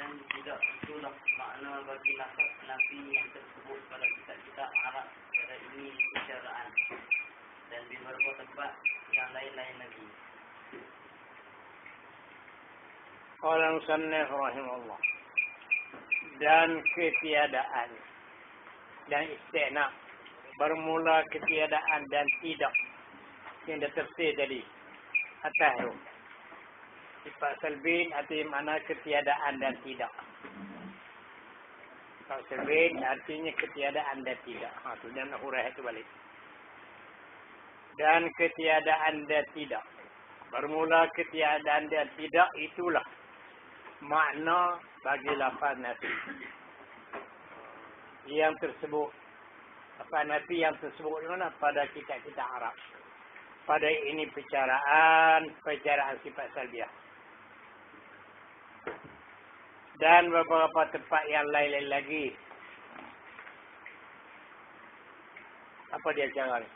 dan tidak itulah makna bagi lafaz nafi yang tersebut pada kitab-kitab Arab. Pada ini bicaraan dan di beberapa tempat yang lain-lain lagi. Qala musannif rahimahullah. Dan ketiadaan dan isti'na, bermula ketiadaan dan tidak yang dah tafsir tadi atas tu. Sifat salbin arti mana ketiadaan dan tidak. Sifat salbin artinya ketiadaan dan tidak. Tu dan huruf itu balik. Dan ketiadaan dan tidak. Bermula ketiadaan dan tidak itulah makna bagi lafaz nafi. Yang tersebut. Lafaz nafi yang tersebut mana? Pada kitab-kitab Arab. Pada ini percaraan sifat salbiah. Dan beberapa tempat yang lain-lain lagi. Apa dia cara ni?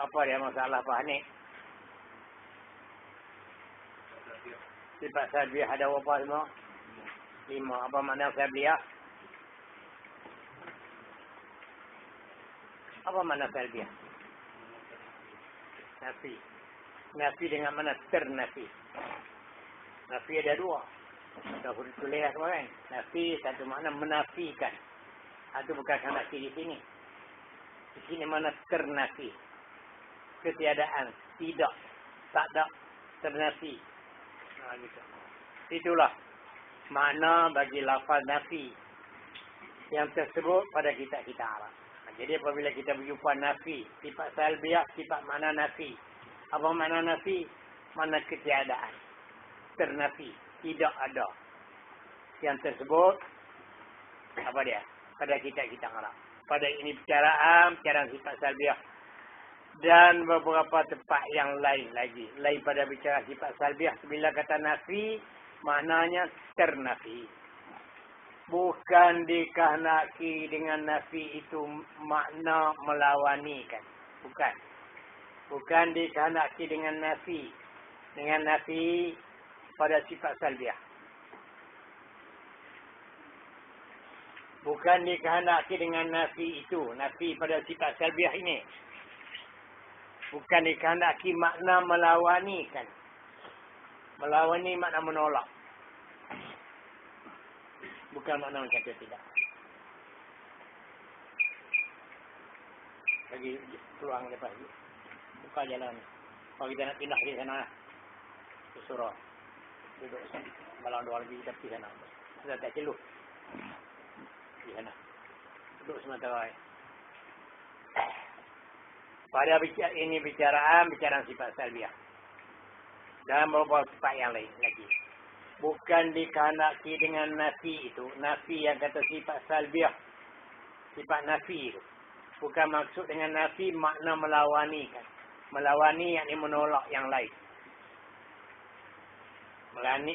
Apa dia masalah Pak ni? Sifat salbiah ada berapa semua? 5. Apa makna salbiah? Apa makna salbiah? Nafi. Nafi dengan mana? Ternafi. Nafi ada 2. Dah tulis lah kemarin. Nafi satu makna menafikan. Itu bukan nafi di sini. Di sini mana ternafi. Ketiadaan. Tidak. Tak ada. Ternafi. Gitu. Itulah makna bagi lafaz nafi yang tersebut pada kitab-kitab Arab. Jadi apabila kita berjumpa nafi, sifat salbiah, sifat makna nafi. Apa makna nafi? Makna ketiadaan. Ternafi, tidak ada. Yang tersebut apa dia? Pada kitab-kitab Arab. Pada ini bicaraan sifat salbiah. Dan beberapa tempat yang lain lagi. Lain pada bicara sifat salbiah. Bila kata nafi, maknanya ternafi. Bukan dikehendaki dengan nafi itu makna melawanikan. Bukan. Bukan dikehendaki dengan nafi. Dengan nafi pada sifat salbiah. Bukan dikehendaki dengan nafi itu. Nafi pada sifat salbiah ini. Bukan dikehendaki makna melawanikan. Melawani makna menolak. Bukan makna macam itu, tidak. Bagi peluang lepas. Buka jalan. Kalau kita nak pindah ke sana. Ke surau. Duduk sana. Malam 2 lebih kita pergi sana. Sudah tak celuh. Di sana. Duduk sementara. Pada ini bicaraan sifat salbiah. Dan beberapa sifat yang lain lagi. Bukan dikehendaki dengan nafi itu. Nafi yang kata sifat salbiah. Sifat nafi itu. Bukan maksud dengan nafi makna melawani kan. Melawani yakni menolak yang lain.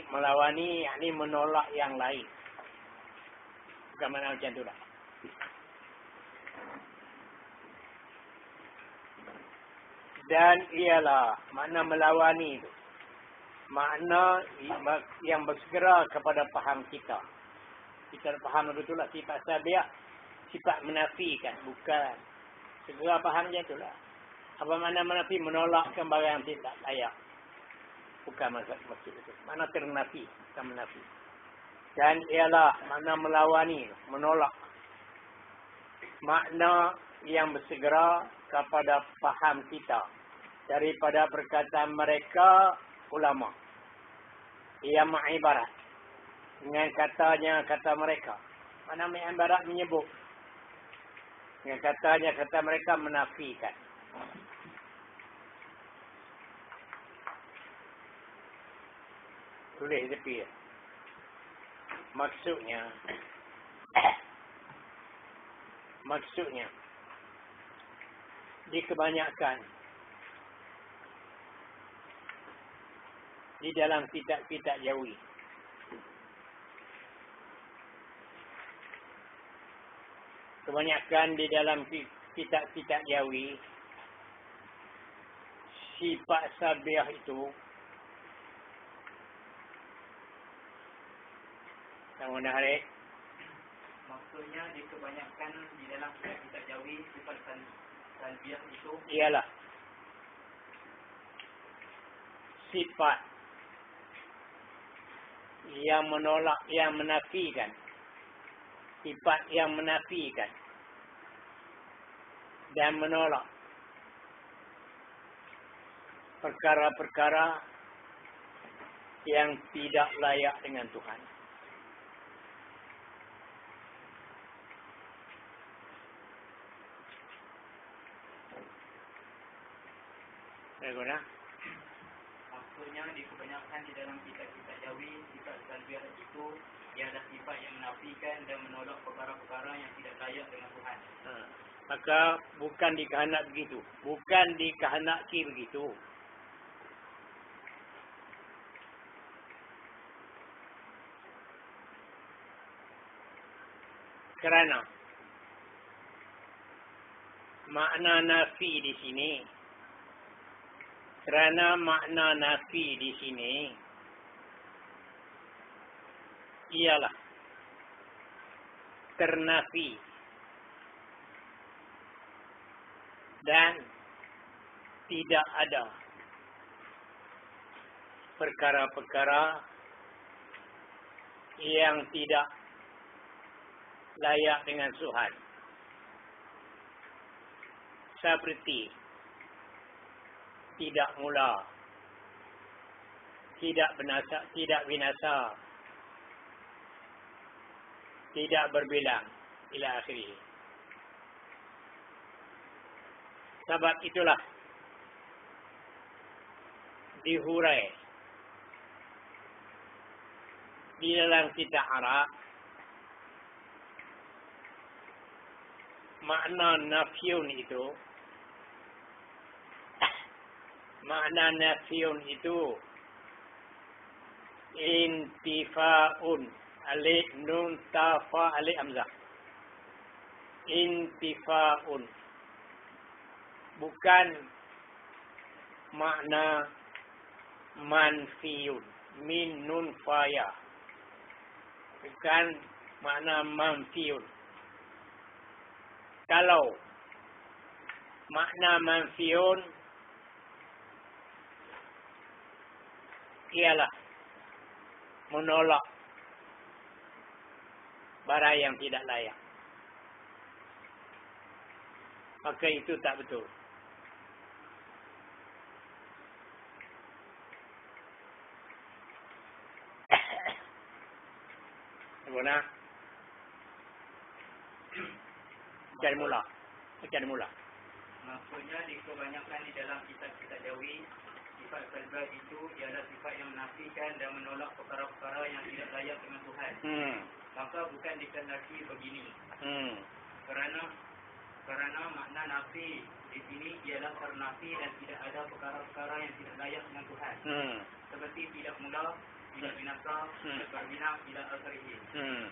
Melawani yakni menolak yang lain. Bukan makna macam itu dah. Dan ialah makna melawani itu. Makna yang bersegera kepada faham kita. Kita faham betullah sifat salbiah, sifat menafikan, bukan. Segera faham je itulah. Apa makna menafi? Menolakkan barang yang tidak layak. Bukan maksud itu. Makna ternafi, bukan menafi. Dan ialah makna melawani, menolak. Makna yang bersegera kepada faham kita. Daripada perkataan mereka ulama. Ia mengibarat dengan kata mereka. Mana mengibarat menyebut. Dengan kata mereka menafikan. Tulis tepi. Maksudnya di kebanyakan di dalam kitab-kitab Jawi. Kebanyakan di dalam kitab-kitab Jawi, sifat salbiah itu Yang mana hari? Maksudnya di kebanyakan di dalam kitab Jawi sifat salbiah itu Ialah sifat yang menolak, yang menafikan. Sifat yang menafikan dan menolak perkara-perkara yang tidak layak dengan Tuhan. Bagaimana? maksudnya di kebanyakan di dalam kitab-kitab Jawi sifat salbiah itu ialah sifat yang menafikan dan menolak perkara-perkara yang tidak layak dengan Tuhan. Maka bukan dikehendak begitu. Bukan dikehendaki begitu. Kerana makna nafi di sini, kerana makna nafi di sini ialah ternafi dan tidak ada perkara-perkara yang tidak layak dengan Tuhan. Seperti tidak mula, tidak binasa, tidak berbilang, ila akhirih. Sebab itulah dihurai di dalam kitab Arab makna nafiyun itu, intifaun, alif nun tafa alif hamzah. Intifaun, bukan makna manfiyun, min nun faya, bukan makna manfiyun. Kalau makna manfiyun ialah menolak barang yang tidak layak, maka itu tak betul. Bagaimana? Cari mula. Maksudnya di kebanyakan di dalam kitab-kitab Jawi sifat salbiah itu ialah sifat yang menafikan dan menolak perkara-perkara yang tidak layak dengan Tuhan. Maka bukan dikehendaki begini. Kerana makna nafi di sini ialah ternafi dan tidak ada perkara-perkara yang tidak layak dengan Tuhan. Seperti tidak mula, tidak binasa, tidak berbina, tidak akhirih.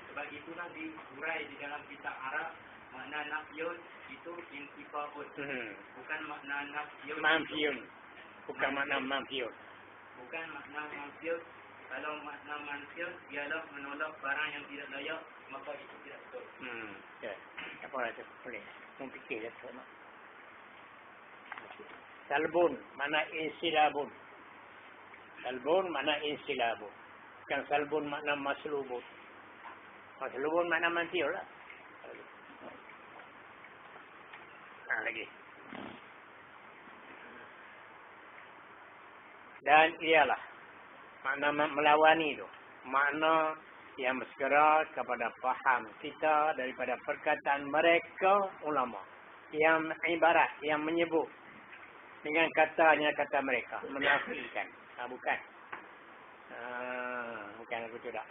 Sebab itulah diurai di dalam kitab Arab makna nafiyun itu intifaun. Bukan makna nafiyun. Manfiyun. Bukan makna manfiyun. Bukan makna manfiyun. Kalau makna manfiyun ialah menolak barang yang tidak layak, maka itu tidak betul. Ya. Apa itu? Boleh. Memfikir ya sama. Salbun mana insilabun. Salbun mana insilabun. Bukan salbun makna maslubun. Maslubun makna manfiyun lah. Lagi. Dan ialah makna melawani itu, makna yang bersegera kepada faham kita daripada perkataan mereka ulama yang ibarat, yang menyebut dengan kata mereka menafikan. Bukan begitu tak.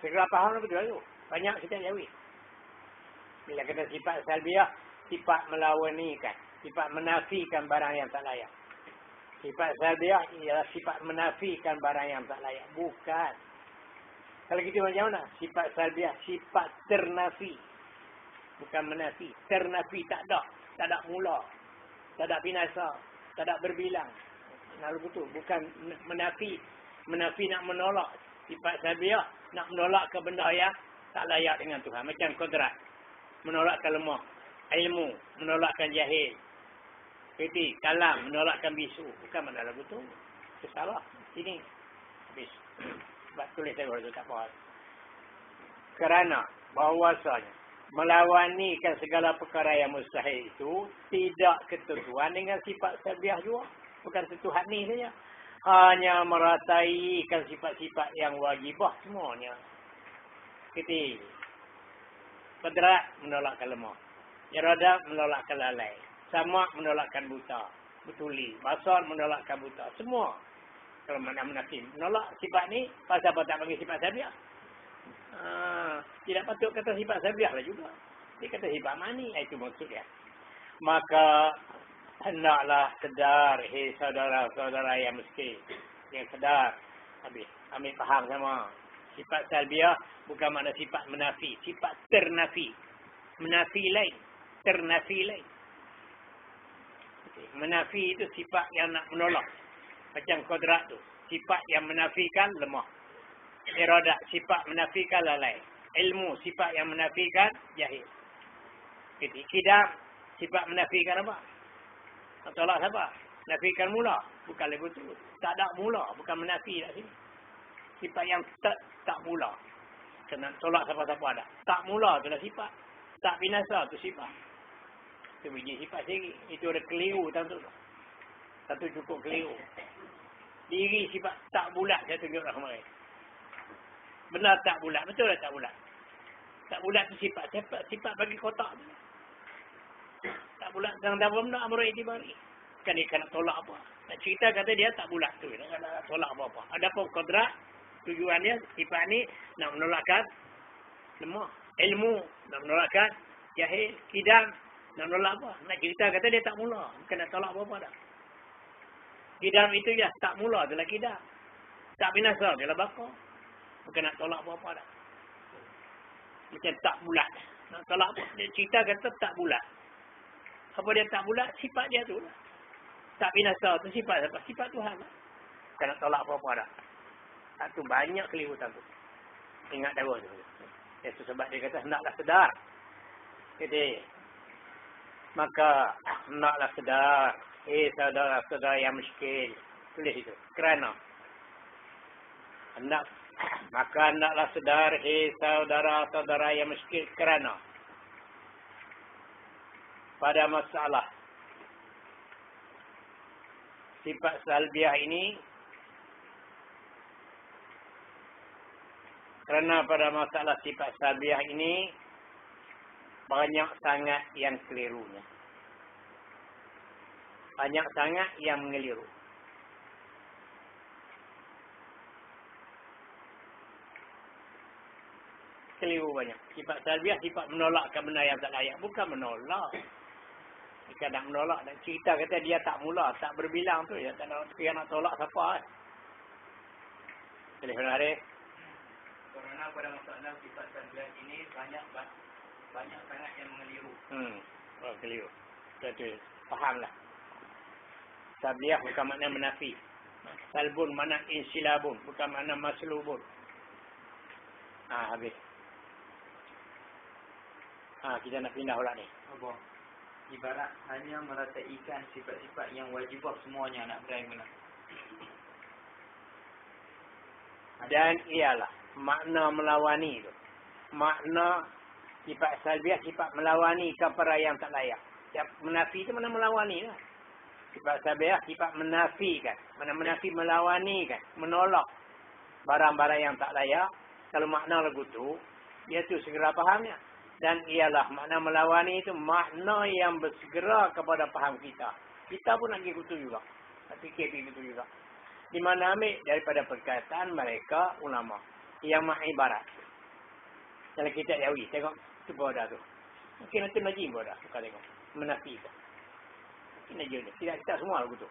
Segera faham betul itu. Banyak kita Jawi. Bila kata sifat salbiah, sifat melawanikan, sifat menafikan barang yang tak layak. Sifat salbiah ialah sifat menafikan barang yang tak layak. Bukan. Kalau gitu macam mana? Sifat salbiah, sifat ternafi. Bukan menafi. Ternafi tak ada mula. Tak ada binasa. Tak ada berbilang. Lalu betul. Bukan menafi. Menafi nak menolak. Sifat salbiah Nak menolakkan benda yang tak layak dengan Tuhan. Macam kodrat. Menolakkan lemah. Ilmu. Menolakkan jahil. Jadi kalam. Menolakkan bisu. Bukan mana lagu tu. Salah. Sini. Habis. Sebab tulis saya tu tak apa. Kerana bahawasanya melawanikan segala perkara yang mustahil itu tidak ketentuan dengan sifat salbiah juga. Bukan setuhan ni saja. Hanya merataikan sifat-sifat yang wajibah semuanya. Ketiga. Pedrat menolakkan lemah. Iradah menolakkan lalai. Sama menolakkan buta. Betuli. Basar menolakkan buta. Semua. Kalau mana menafi. Menolak sifat ni. Pasal apa tak bagi sifat salbiah? Tidak patut kata sifat salbiah lah juga. Dia kata sifat mani. Itu maksudnya. Maka hendaklah sedar, hei saudara-saudara yang miskin. Yang sedar. Habis. Ambil faham sama. Sifat salbiah bukan makna sifat menafi. Sifat ternafi. Menafi lain. Ternafi lain. Menafi itu sifat yang nak menolak. Macam kodrat tu. Sifat yang menafikan lemah. Iradah. Sifat menafikan lalai. Ilmu. Sifat yang menafikan jahil. Kidam. Sifat menafikan apa? Tolak siapa? Nafikan mula. Bukan lagu tu. Tak ada mula. Bukan menafi kat sini. Sifat yang tak mula. Kena tolak siapa-siapa ada. Tak mula tu lah sifat. Tak binasa tu sifat. Itu biji sifat sendiri. Itu ada keliru tentu. Satu cukup keliru. Diri sifat tak bulat. Saya tunjuklah kemarin. Benar tak bulat. Betul lah tak bulat. Tak bulat tu sifat. Sifat bagi kotak tu. Tak bulat. Sedang tak benda amrul itibari. Kan dia kena tolak apa. Nak cerita kata dia tak bulat tu. Dia kena tolak apa-apa. Ada pun kodrat. Tujuan dia. Sifat ni nak menolakkan lemah. Ilmu. Nak menolakkan jahil. Kidam. Nak menolak apa. Nak cerita kata dia tak mula. Bukan nak tolak apa-apa dah. Kidam itu je. Tak mula adalah kidam. Tak binasa adalah bakar. Bukan nak tolak apa-apa dah. Macam tak bulat. Nak tolak apa. Dia cerita kata tak bulat. Apa dia tak bulat? Sifat dia tu lah. Tak binasa tu sifat apa? Sifat Tuhan lah. Bukan nak tolak apa-apa dah. Satu banyak keliruan tu. Ingat terus tu. Itu sebab dia kata hendaklah sedar. Jadi maka hendaklah sedar. Saudara-saudara yang miskin. Tulis itu. Kerana maka hendaklah sedar. Saudara-saudara yang miskin. Kerana pada masalah sifat salbiah ini, kerana pada masalah sifat salbiah ini banyak sangat yang kelirunya. Banyak sangat yang mengeliru. Keliru banyak. Sifat salbiah, sifat menolakkan benda yang tak layak. Bukan menolak. Jika nak menolak dan cerita kata dia tak mula, tak berbilang tu. Dia tak nak tolak siapa. Boleh Haris? Kerana pada masalah sifat salbiah ini banyak sangat yang mengeliru. Oh, keliru. Betul. Fahamlah. Salbiah bukan makna menafi. Salbun makna insilabun. Bukan makna maslubun. Habis. Kita nak pindah pula ni. Apa? Ibarat hanya merataikan sifat-sifat yang wajibah semuanya nak beraih guna. Dan ialah makna melawani tu. Makna sifat salbiah, sifat melawani kepada yang tak layak. Menafi tu mana melawani lah. Sifat salbiah, sifat menafikan. Mana menafi melawani kan. Menolak barang-barang yang tak layak. Kalau makna lagu tu, dia tu segera fahamnya. Dan ialah makna melawani itu makna yang bersegera kepada faham kita. Kita pun nak pergi kutu juga. Nak fikir pergi kutu juga. Di mana ambil daripada perkataan mereka ulama. Yang ma'ibarat. Kalau kita jauhi, tengok tu bodoh tu. Mungkin nanti najim bodoh. Bukan tengok. Menafikan. Mungkin najim ni. Tidak kita semua lagu tu.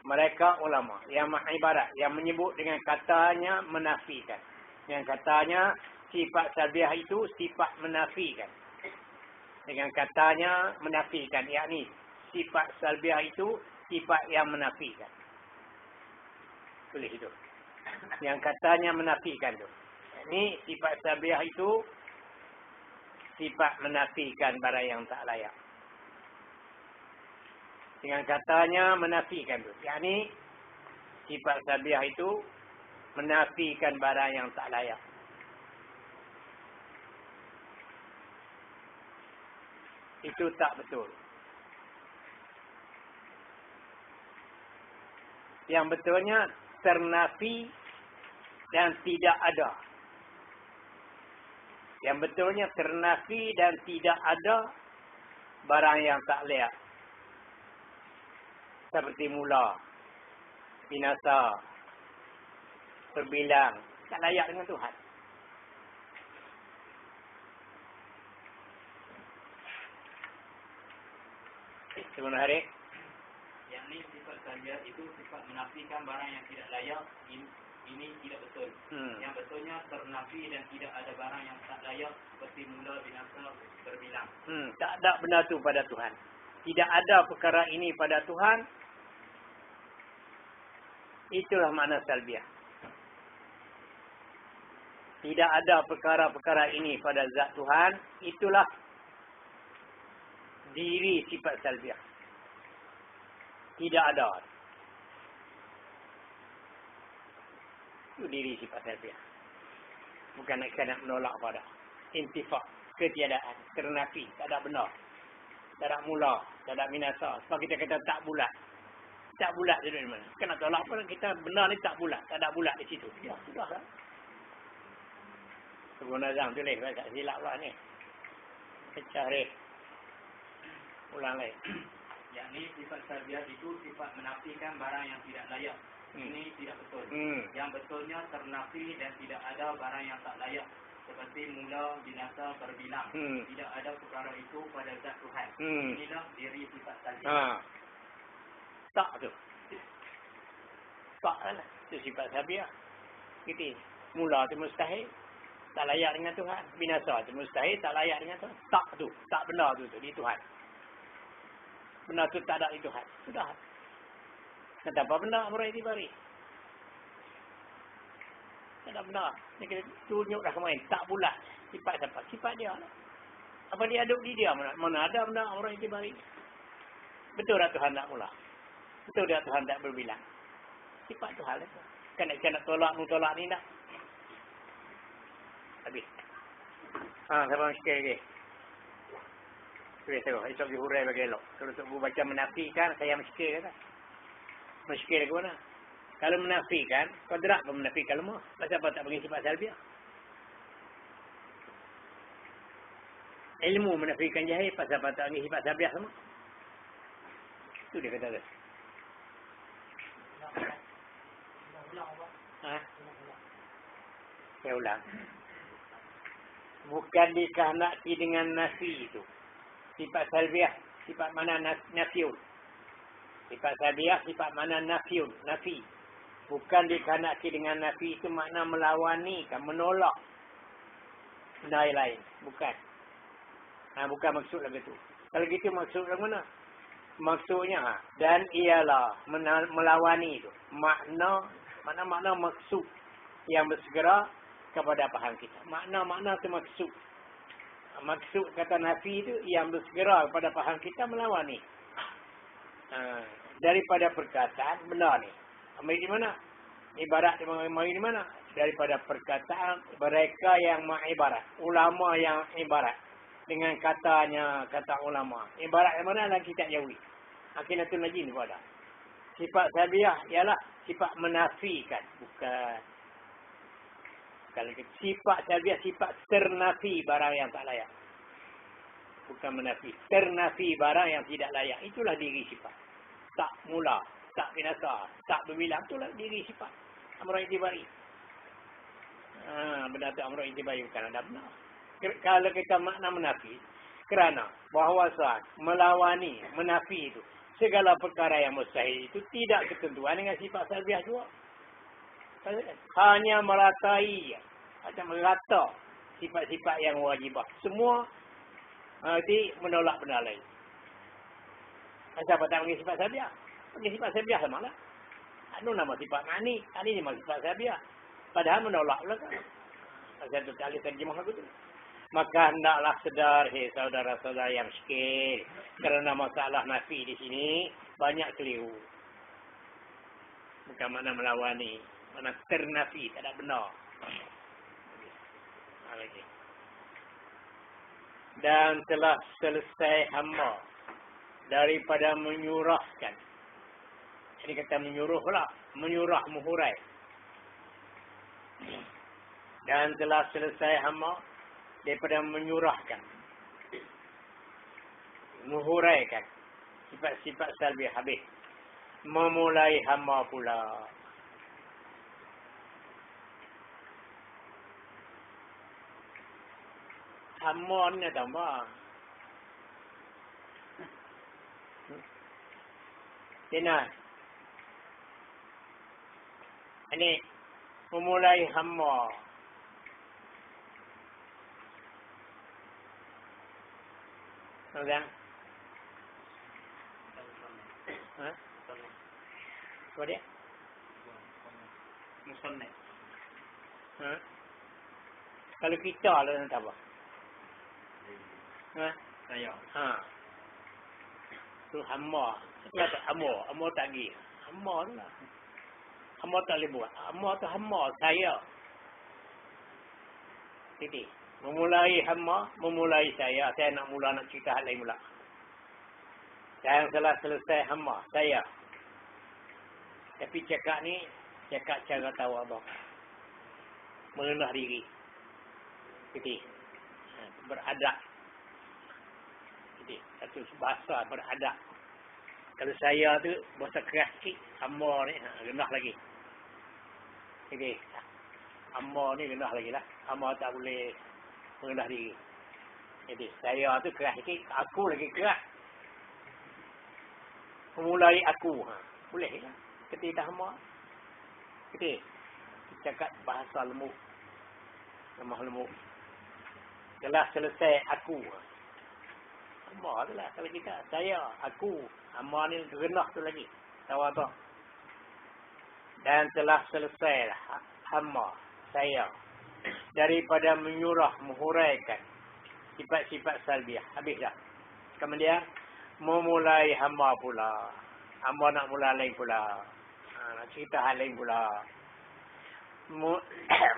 Mereka ulama. Yang ma'ibarat. Yang menyebut dengan katanya menafikan. Yang katanya sifat salbiah itu sifat menafikan. Dengan katanya menafikan. Yakni sifat salbiah itu sifat yang menafikan. Tulis itu. Yang katanya menafikan tu. Ni sifat salbiah itu sifat menafikan barang yang tak layak. Dengan katanya menafikan tu. Yakni sifat salbiah itu menafikan barang yang tak layak. Itu tak betul. Yang betulnya ternafi dan tidak ada. Yang betulnya ternafi dan tidak ada barang yang tak layak. Seperti mula, binasa, terbilang, tak layak dengan Tuhan. Sebenarnya, Yang ni sifat salbiah itu sifat menafikan barang yang tidak layak. Ini tidak betul. Yang betulnya ternafi dan tidak ada barang yang tak layak seperti mula, binasa, terbilang. Tak ada benda tu pada Tuhan. Tidak ada perkara ini pada Tuhan. Itulah makna salbiah. Tidak ada perkara-perkara ini pada zat Tuhan. Itulah diri sifat salbiah. Tidak ada. Itu diri sifat salbiah. Bukan nak menolak pada. Intifak, ketiadaan, ternafi, tak ada benar. Tak ada mula, tak ada binasa. Sebab kita kata tak bulat. Tak bulat dia dari mana? Kena tolak pun kita benar ni tak bulat. Tak ada bulat di situ. Ya, sudahlah. Sebelum Nazam tulis, tak silap pula ni. Pecah reh. Ulang lagi. Yang ni sifat salbiah itu sifat menafikan barang yang tidak layak. Ini tidak betul. Yang betulnya ternafi dan tidak ada barang yang tak layak. Seperti mula, binasa, berbilang. Tidak ada perkara itu pada zat Tuhan. Inilah diri sifat salbiah. Tak tu. Tak lah. Itu sifat salbiah. Gitu. Mula tu mustahil. Tak layak dengan Tuhan. Binasa tu mustahil. Tak layak dengan Tuhan. Tak tu. Tak benar tu di Tuhan. Benar tu tak ada di Tuhan. Sudah. Kenapa benar amrah itibari? Tak ada benar. Ni kita tunjuk dah kemarin. Tak bulat. Sifat siapa? Sifat dia lah. Apa dia duduk di dia? Mana ada benar amrah itibari? Betul tak Tuhan tak mula? Betul tak Tuhan tak berbilang? Sifat Tuhan lah. Kan nak tolak ni nak. Habis. Siapa sikit lagi? Boleh tengok. Esok pergi hurai bagi elok. Kalau tu baca menafikan, saya mesti kata. Mesti ke mana? Kalau menafikan, kodrak pun menafikan lemah. Pasal apa tak bagi sifat salbiah? Ilmu menafikan jahil, pasal apa tak bagi sifat salbiah semua? Itu dia kata tu. Saya ulang. Bukan dikehendaki dengan nafi itu. Sifat salbiah, sifat mana nafiun. Sifat salbiah, sifat mana nafiun, nafi. Bukan dikehendaki dengan nafi itu makna melawani, kan menolak benda lain. Bukan. Bukan maksud lagi tu. Kalau gitu maksud lagi mana? Maksudnya dan ialah melawani itu. Makna maksud yang bersegera kepada paham kita. Makna tu maksud. Maksud kata nafi itu yang bersegera kepada paham kita melawani. Daripada perkataan benar ni. Ambil di mana? Ibarat mari di mana? Daripada perkataan mereka yang mengibarat. Ulama yang ibarat. Dengan kata ulama. Ibarat yang mana dalam kitab Jawi. Akinatul Najin pada. Sifat salbiah ialah sifat menafikan. Bukan. Kalau sifat salbiah, sifat ternafi barang yang tak layak. Bukan menafi. Ternafi barang yang tidak layak. Itulah diri sifat. Tak mula, tak binasa, tak berbilang. Itulah diri sifat. Amrah itibari. Benda tu amrah itibari bukan ada benar. Kalau kita makna menafi, kerana bahawasaan, melawani, menafi itu, segala perkara yang mustahil itu tidak ketentuan dengan sifat salbiah juga. Hanya meratai, macam merata sifat-sifat yang wajibah. Semua nanti menolak benda lain. Siapa tak bagi sifat salbiah? Bagi sifat salbiah sama lah. Anu nama sifat mani, ini nama sifat salbiah. Padahal menolak pula kan. Satu kali terjemah aku tu. Maka hendaklah sedar, hei saudara-saudara yang sekil. Kerana masalah nafi di sini banyak keliru. Bukan mana melawani. Mana ternafi, tak ada benar. Lagi. Dan telah selesai hamba daripada menyurahkan. Ini kata menyuruh pula. Menyurah, muhurai. Dan telah selesai hamba daripada menyurahkan, menghuraikan sifat-sifat salbi habis. Memulai hamba pula. Hamba ni tambah. Dina. Ini memulai hamba. Nampak? Hah? Apa dia? Musannaf. Hah? Kalau kita lah nak apa? Hah? Saya. Ha. Tu hamba. Dia tak hamba tak pergi. Hamba tu lah. Hamba tak boleh buat. Hamba tu hamba saya. Titik. Memulai hamba, memulai saya. Saya nak cerita hal lain pula. Saya telah selesai hamba, saya. Tapi cakap ni, cakap cara tahu abang. Merendah diri. Titik. Beradab. Titik. Satu bahasa beradab. Kalau saya tu, bahasa keras sikit, hamba ni, rendah lagi. Titik. Hamba ni rendah lagi lah. Hamba tak boleh merendah diri. Jadi saya tu keras sikit, aku lagi keras. Memulai aku. Boleh lah. Ketika hamba. Ketika. Cakap bahasa lembut. Lemah lembut. Telah selesai aku. Hamba tu lah. Kalau kita. Saya. Aku. Hamba ni rendah tu lagi. Tahu apa? Dan telah selesai lah. Hamba. Saya. Daripada menyurah, menghuraikan sifat-sifat salbiah. Habis dah. Kemudian memulai hamba pula. Hamba nak mula lain pula. Nak cerita hal lain pula.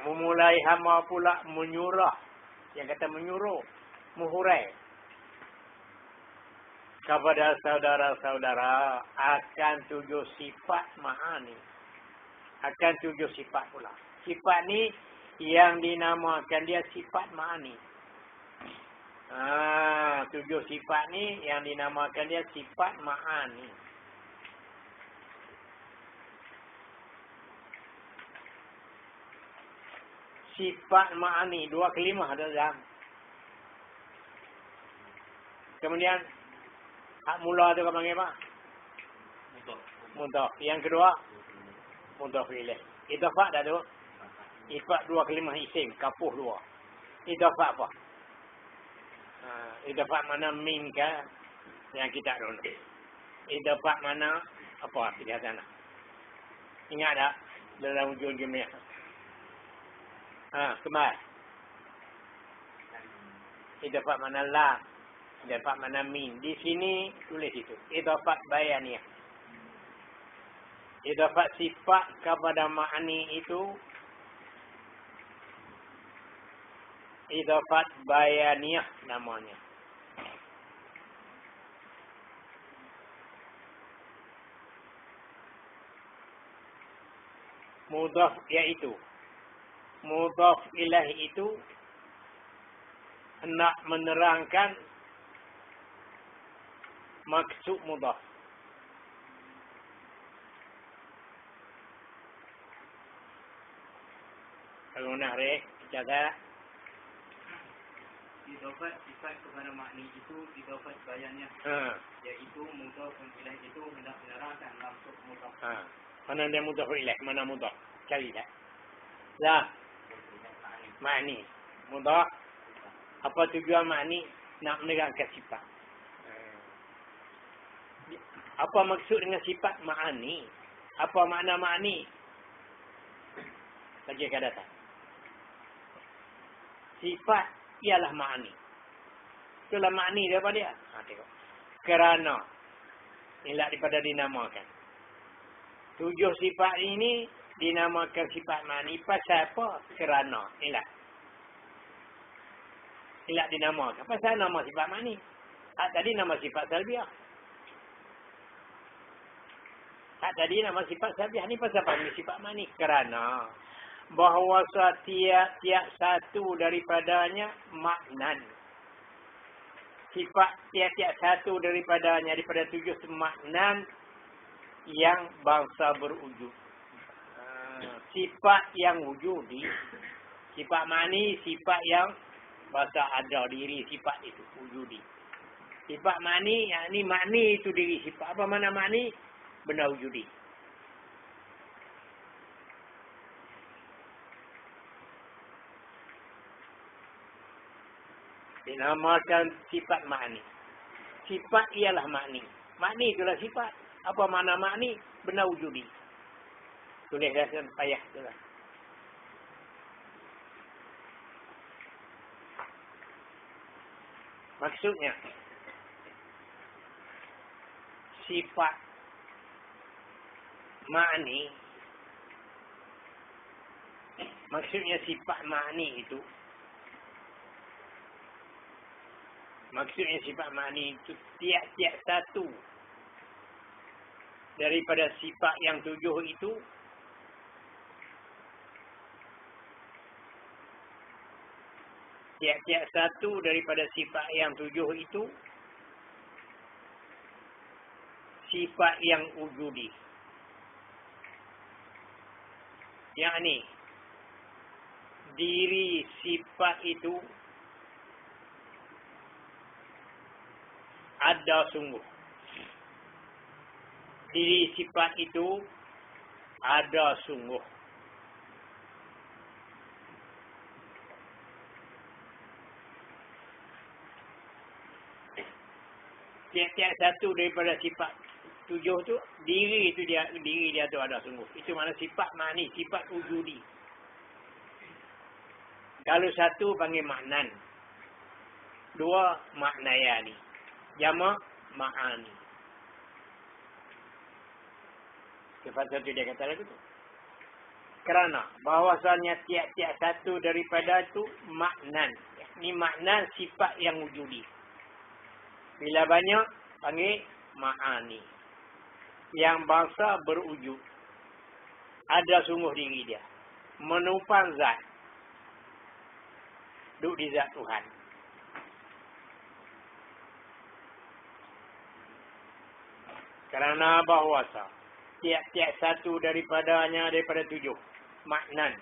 Memulai hamba pula menyurah. Yang kata menyuruh, menghurai kepada saudara-saudara akan 7 sifat ma'ani. Akan 7 sifat pula. Sifat ni yang dinamakan dia sifat ma'ani. 7 sifat ni yang dinamakan dia sifat ma'ani. Sifat ma'ani, 2 kalimah ada dalam. Kemudian hak mula tu kau panggil apa? Mudhaf. Yang kedua mudhaf ilaih. Idhafah dah tu. Ifat 2 kalimah isim, kapuh 2. Idhafah apa? Idhafah mana min ke yang kita dulu. Idhafah mana apa kita sana. Ingat tak dalam ujung jumlah? Kemar. Idhafah mana la, idhafah mana min. Di sini tulis itu. Idhafah bayaniyah. Idhafah sifat kepada ma'ani itu idhafat bayaniyah namanya. Mudhaf iaitu. Mudhaf ilaih itu hendak menerangkan maksud mudhaf. Kalau nak jaga idhafat sifat kepada makni itu idhafat bayannya. Iaitu mudhaf ilaih itu hendak menerangkan maksud mudhaf. Mana dia mudhaf ilaih? Mana mudhaf? Cari dah. Lah. Makni. Mudhaf. Apa tujuan makni? Nak menerangkan sifat. Apa maksud dengan sifat ma'ani? Apa makna ma'ani? Bagi ke datang. Sifat ialah ma'ni. Itulah ma'ni daripada dia. Tengok. Kerana. Inilah daripada dinamakan. 7 sifat ini dinamakan sifat ma'ni. Pasal apa? Kerana. Inilah dinamakan. Pasal nama sifat ma'ni. Tadi nama sifat salbiah. Tadi nama sifat salbiah. Ni pasal apa? Ini sifat ma'ni. Kerana bahawa tiap satu daripadanya maknan. Sifat tiap satu daripadanya, daripada 7 maknan yang bangsa berwujud. Sifat yang wujudi. Sifat ma'ni, sifat yang bangsa ada diri sifat itu, wujudi. Sifat ma'ni, yakni ma'ni itu diri sifat. Apa makna ma'ni? Benda wujudi. Dinamakan sifat ma'ni. Sifat ialah ma'ni. Ma'ni itulah sifat. Apa makna ma'ni? Benda wujudi. Tulis dalam payah itulah. Maksudnya, sifat ma'ni, maksudnya sifat ma'ni itu, tiap-tiap satu daripada sifat yang 7 itu tiap-tiap satu daripada sifat yang 7 itu sifat yang wujudi. Yakni diri sifat itu ada sungguh. Diri sifat itu ada sungguh. Tiap-tiap satu daripada sifat 7 tu, diri dia tu ada sungguh. Itu mana sifat ma'ni, sifat wujudi. Kalau satu panggil maknan. 2 maknayani. Jama' ma'ani. Sifat satu dia kata lagu tu. Kerana bahawasanya tiap-tiap satu daripada itu maknan. Ini maknan sifat yang wujudi. Bila banyak, panggil ma'ani. Yang bangsa berwujud. Ada sungguh diri dia. Menumpang zat. Duduk di zat Tuhan. Kerana bahawasa tiap-tiap satu daripada 7 maknan.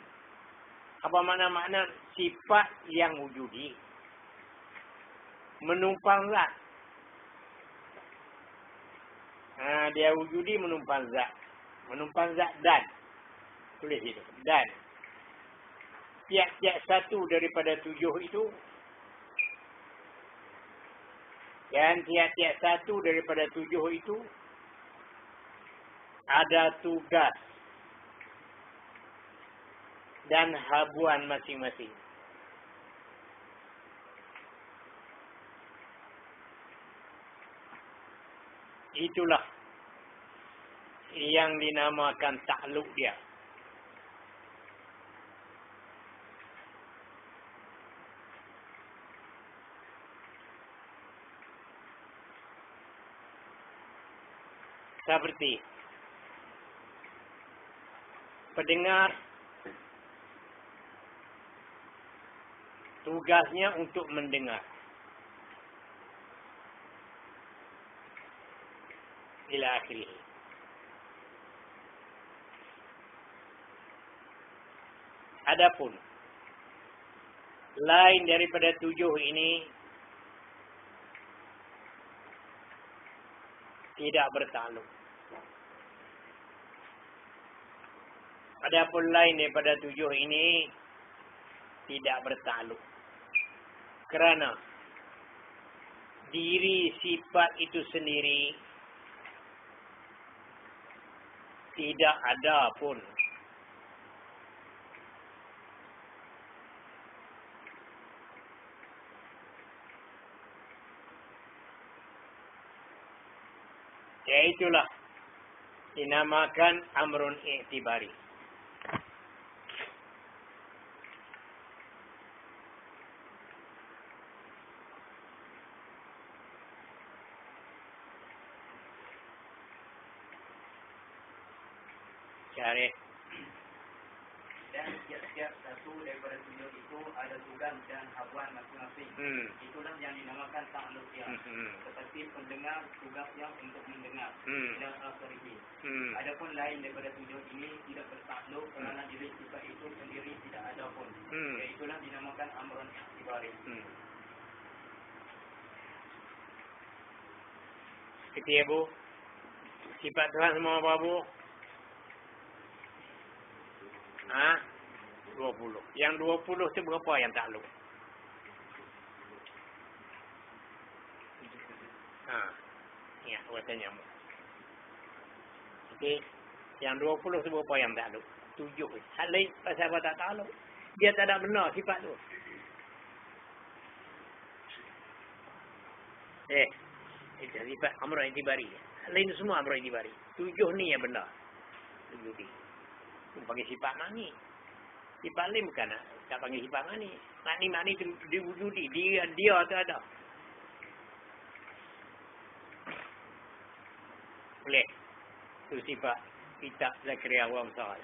Apa makna maknan? Sifat yang wujudi. Menumpang zat. Dia wujudi menumpang zat. Menumpang zat dan. Tulis itu. Dan. Tiap-tiap satu daripada 7 itu. Dan tiap-tiap satu daripada 7 itu. Ada tugas. Dan habuan masing-masing. Itulah yang dinamakan takluk dia. Seperti pendengar tugasnya untuk mendengar. Ila akhirih. Adapun lain daripada 7 ini tidak bertakluk. Adapun lain daripada 7 ini tidak bertakluk. Kerana diri sifat itu sendiri tidak ada pun Iaitulah dinamakan amrun i'tibari. Syarih. Dan setiap satu daripada tujuh itu ada tugas dan habuan masing-masing. Itulah yang dinamakan ta'alluqiyah. Seperti pendengar tugasnya untuk mendengar. Dan akhirnya. Adapun lain daripada tujuh ini tidak bertakluk kerana diri sifat itu sendiri tidak ada pun. Iaitulah dinamakan amrun i'tibari. Seperti Bu. Sifat Tuhan semua apa Bu? 20. Yang 20 tu berapa yang takluk? Ya, awak tanya. Okey. Yang 20 tu berapa yang takluk? 7. Hal lain pasal apa tak takluk? Dia tak ada benar sifat tu. Itu sifat amrun i'tibari. Hal lain semua amrun i'tibari. 7 ni yang benar. 7 ni. Panggil sifat mani. Sifat lain bukan tak panggil sifat mani. Mani itu diwujudi. Dia tu ada. Boleh. Itu sifat kitab Zakaria wa Amsal.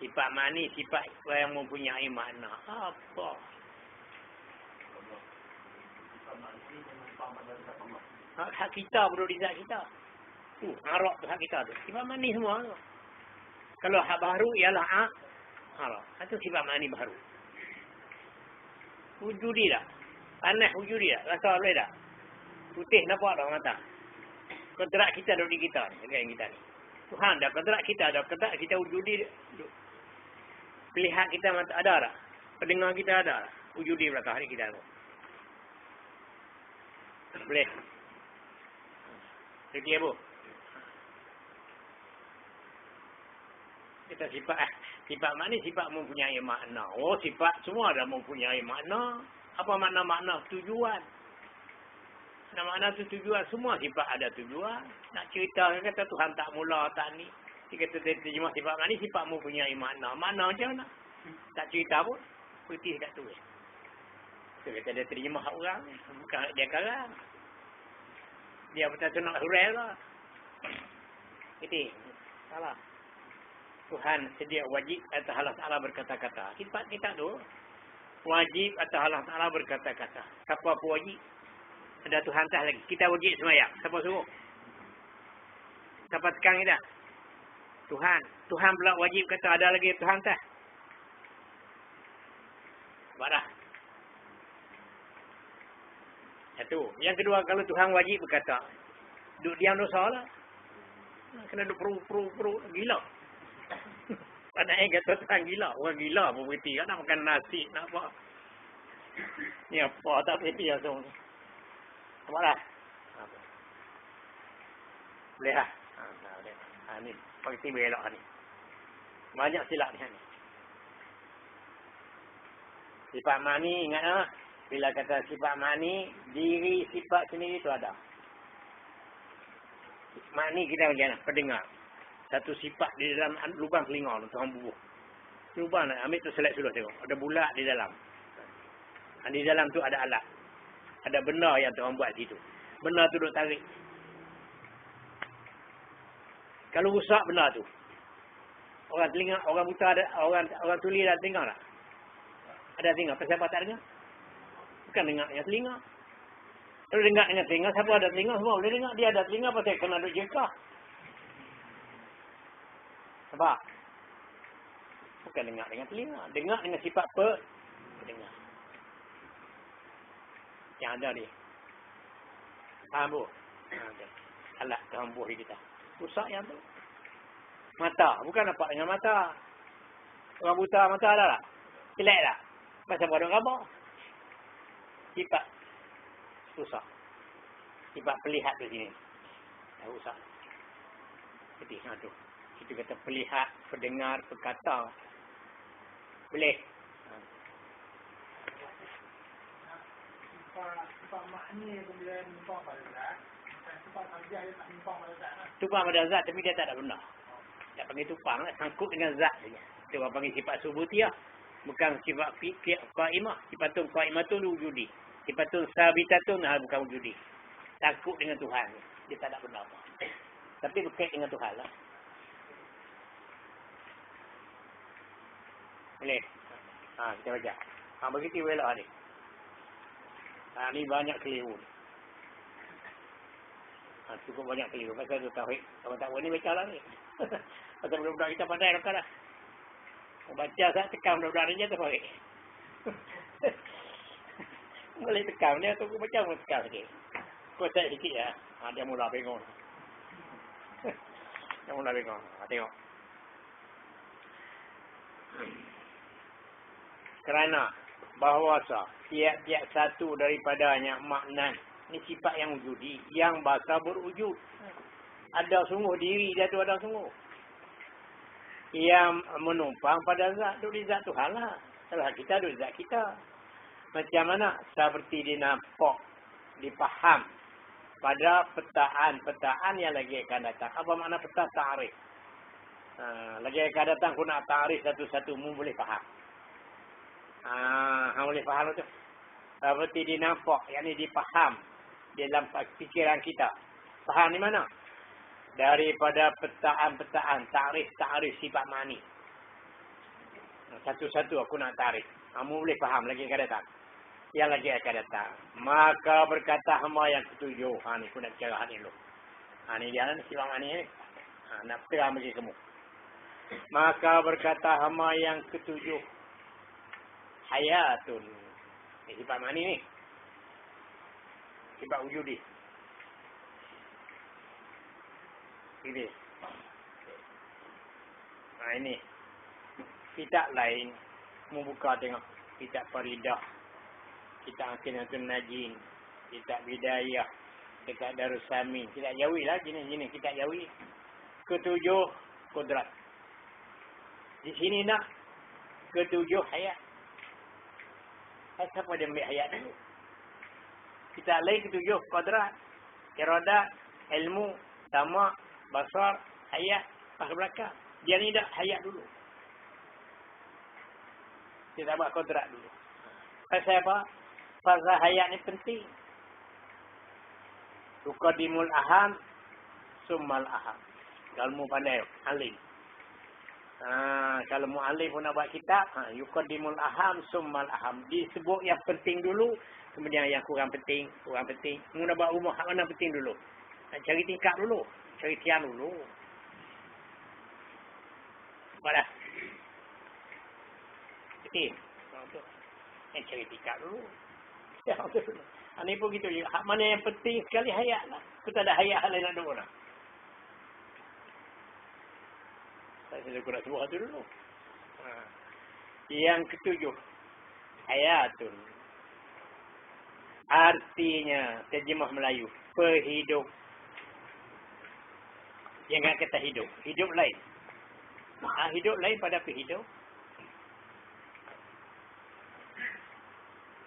Sifat mani, sifat yang mempunyai makna. Apa? Hak kita berdua di zat kita. Harap tu hak kita tu. Sifat mani semua tu. Kalau hak baru ialah harap. Itu sifat mani baru. Wujudi tak? Panas wujudi tak? Rasa boleh tak? Putih nampak tak mata? Kodrak kita duduk di kita ni. Yang kita ni. Tuhan dah kodrak kita ada. Kodrak kita wujudi. Pelihat kita mata ada tak? Pendengar kita ada tak? Wujudi belakang hari kita tu. Boleh. Jadi Bu. Kita sifat mana? Sifat mempunyai makna. Oh, sifat semua ada mempunyai makna. Apa makna-makna? Tujuan. Makna tu tujuan. Semua sifat ada tujuan. Nak cerita, kata Tuhan tak mula, tak ni. Dia kata terjemah sifat mana? Sifat mempunyai makna. Makna macam mana? Tak cerita pun. Putih kat tu. Dia kata dia terjemah orang. Bukan dia karang. Dia betul-betul nak hurai lah. Itu. Salah. Tuhan sedia wajib atas Allah Ta'ala berkata-kata. Sifat kita tu wajib atas Allah Ta'ala berkata-kata. Siapa pun wajib. Ada Tuhan tak lagi. Kita wajib semayang. Siapa suruh? Siapa tekan kita? Tuhan. Tuhan pula wajib kata ada lagi Tuhan tak? Sebab dah. Satu. Yang kedua, kalau Tuhan wajib berkata, duduk diam dosa lah. Kena duduk peru gila. Padahal kata Tuhan gila. Orang gila pun berhenti. Nak makan nasi. Nak apa. Ni apa. Tak berhenti langsung. Apa lah. Boleh lah. Ni. Berhenti belok ni. Banyak silap ni. Sifat mani. Ingat lah. Bila kata sifat mani. Diri sifat sendiri tu ada. Mani kita macam mana? Pendengar. Satu sifat di dalam lubang telinga tu Tuhan bubuh. Cuba nak ambil tu select dulu tengok. Ada bulat di dalam. Di dalam tu ada alat. Ada benda yang Tuhan buat situ. Benda tu duk tarik. Kalau rusak benda tu. Orang telinga, orang buta ada, orang tuli ada telinga tak? Ada telinga. Siapa tak dengar? Bukan dengar dengan telinga. Kalau dengar dengan telinga, siapa ada telinga semua boleh dengar. Dia ada telinga pasal kena duk jengkah. Sebab bukan dengar dengan telinga. Dengar dengan sifat dengar. Yang ada ni. Faham Bu? Alat Tuhan buah kita. Rusak yang tu. Mata. Bukan nampak dengan mata. Orang buta mata ada tak? Jelek tak? Macam pada gambar. Sifat. Rusak. Sifat pelihat di sini. Rusak. Jadi, tu. Itu kata pelihat, pendengar, berkata. Boleh. Sifat makni bila nampak pada Tupang pada zat tapi dia tak ada benar. Tak panggil tupang lah. Sangkut dengan zat saja. Itu orang panggil sifat subutiyah. Bukan sifat qaimah. Sifatun qaimatun wujudi. Sifatun sabitatun bukan wujudi. Takut dengan Tuhan. Dia tak ada benar. Tapi berkait dengan Tuhan lah. Boleh? Kita baca. Begitu welak ni. Ni banyak keliru. Cukup banyak keliru. Pasal tu tauhid. Kalau tak boleh ni baca lah ni. Pasal budak-budak kita pandai lah kan. Baca saat tekam budak-budak ni je tauhid. Boleh tekam dia tu baca pun tekam sikit. Kotak sikit ya. Dia mula bingung. Dia mula bingung. Tengok. Kerana bahawasa tiap-tiap satu daripadanya makna ni sifat yang wujudi, yang bahasa berwujud. Ada sungguh diri dia tu, ada sungguh. Yang menumpang pada zat tu, di zat Tuhan lah. Salah kita tu zat kita. Macam mana? Seperti dinampak, dipaham pada petaan yang lagi akan datang. Apa makna peta? Ta'rif. Lagi akan datang aku nak ta'rif satu-satu, mu boleh faham. Boleh faham tu. Seperti dinampak, yang ini dipaham dalam fikiran kita. Faham di mana? Daripada petaan-petaan, ta'rif sifat mani. Satu-satu aku nak ta'rif. Kamu boleh faham lagi akan datang. Yang lagi akan datang. Maka berkata hamba yang ketujuh. Ni aku nak bicara ni dulu. Ni dia ni, sifat mani ni. Nak terang bagi kamu. Maka berkata hamba yang ketujuh. Hayatun. Ni sifat mani ni. Sifat wujudi. Ini. Ini. Kitab lain. Membuka tengok. Kitab Faridah. Kitab Akinatun Najin. Kitab Bidayah. Kitab Darussamin. Kitab Jawi lah. Jenis-jenis kitab Jawi. Ketujuh kodrat. Di sini nak. Ketujuh hayat. Siapa dia ambil hayat dulu? Kita lain ketujuh kodrat. Iradat. Ilmu. Tamak. Basar. Hayat. Pasal belakang. Dia ni dah hayat dulu. Kita buat kodrat dulu. Pasal apa? Pasal hayat ni penting. Tuqaddimul aham. Summal aham. Kalau mu pandai. Alim. Kalau mu'alif pun nak buat kitab, yuqaddimul aham summal aham. Disebut yang penting dulu, kemudian yang kurang penting. Mu nak buat rumah, hak mana penting dulu? Nak cari tingkap dulu, cari tiang dulu. Nampak dah? Penting. Cari tingkap dulu. Ini pun gitu juga. Hak mana yang penting sekali hayat lah. Kita ada hayat hal lain nak dulu lah. Saya nak sebut satu dulu. Yang ketujuh. Hayatun. Artinya, terjemah Melayu. Perhidup. Jangan kata hidup. Hidup lain. Hidup lain pada perhidup.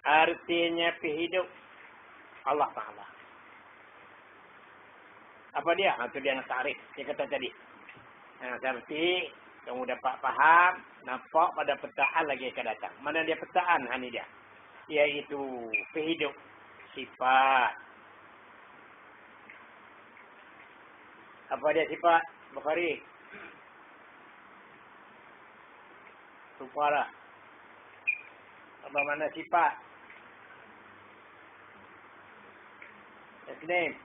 Artinya perhidup. Allah Ta'ala. Apa dia? Itu dia nak tarik. Dia kata tadi. Seperti kamu dapat faham, nampak pada petaan lagi akan datang. Mana dia petaan? Ini dia. Iaitu perhidup. Sifat. Apa dia sifat? Bukhari. Lupa lah. Apa mana sifat? Name.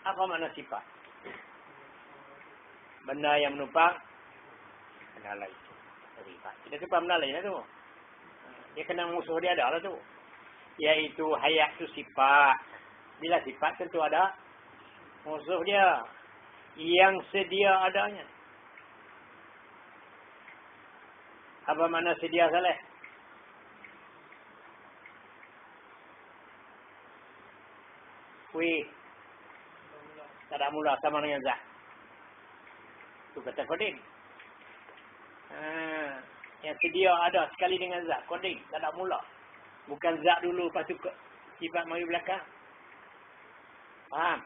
Apa makna sifat? Benda yang menumpang benda lain. Kita tumpang benda lain lah tu. Dia kena musuh dia ada lah tu. Iaitu hayat tu sifat. Bila sifat tentu ada musuh dia. Yang sedia adanya. Apa makna sedia Saleh? Tak ada mula sama dengan zat. Itu kata koding. Yang sedia ada sekali dengan zat. Koding. Tak ada mula. Bukan zat dulu. Lepas tu sifat mari belakang. Faham?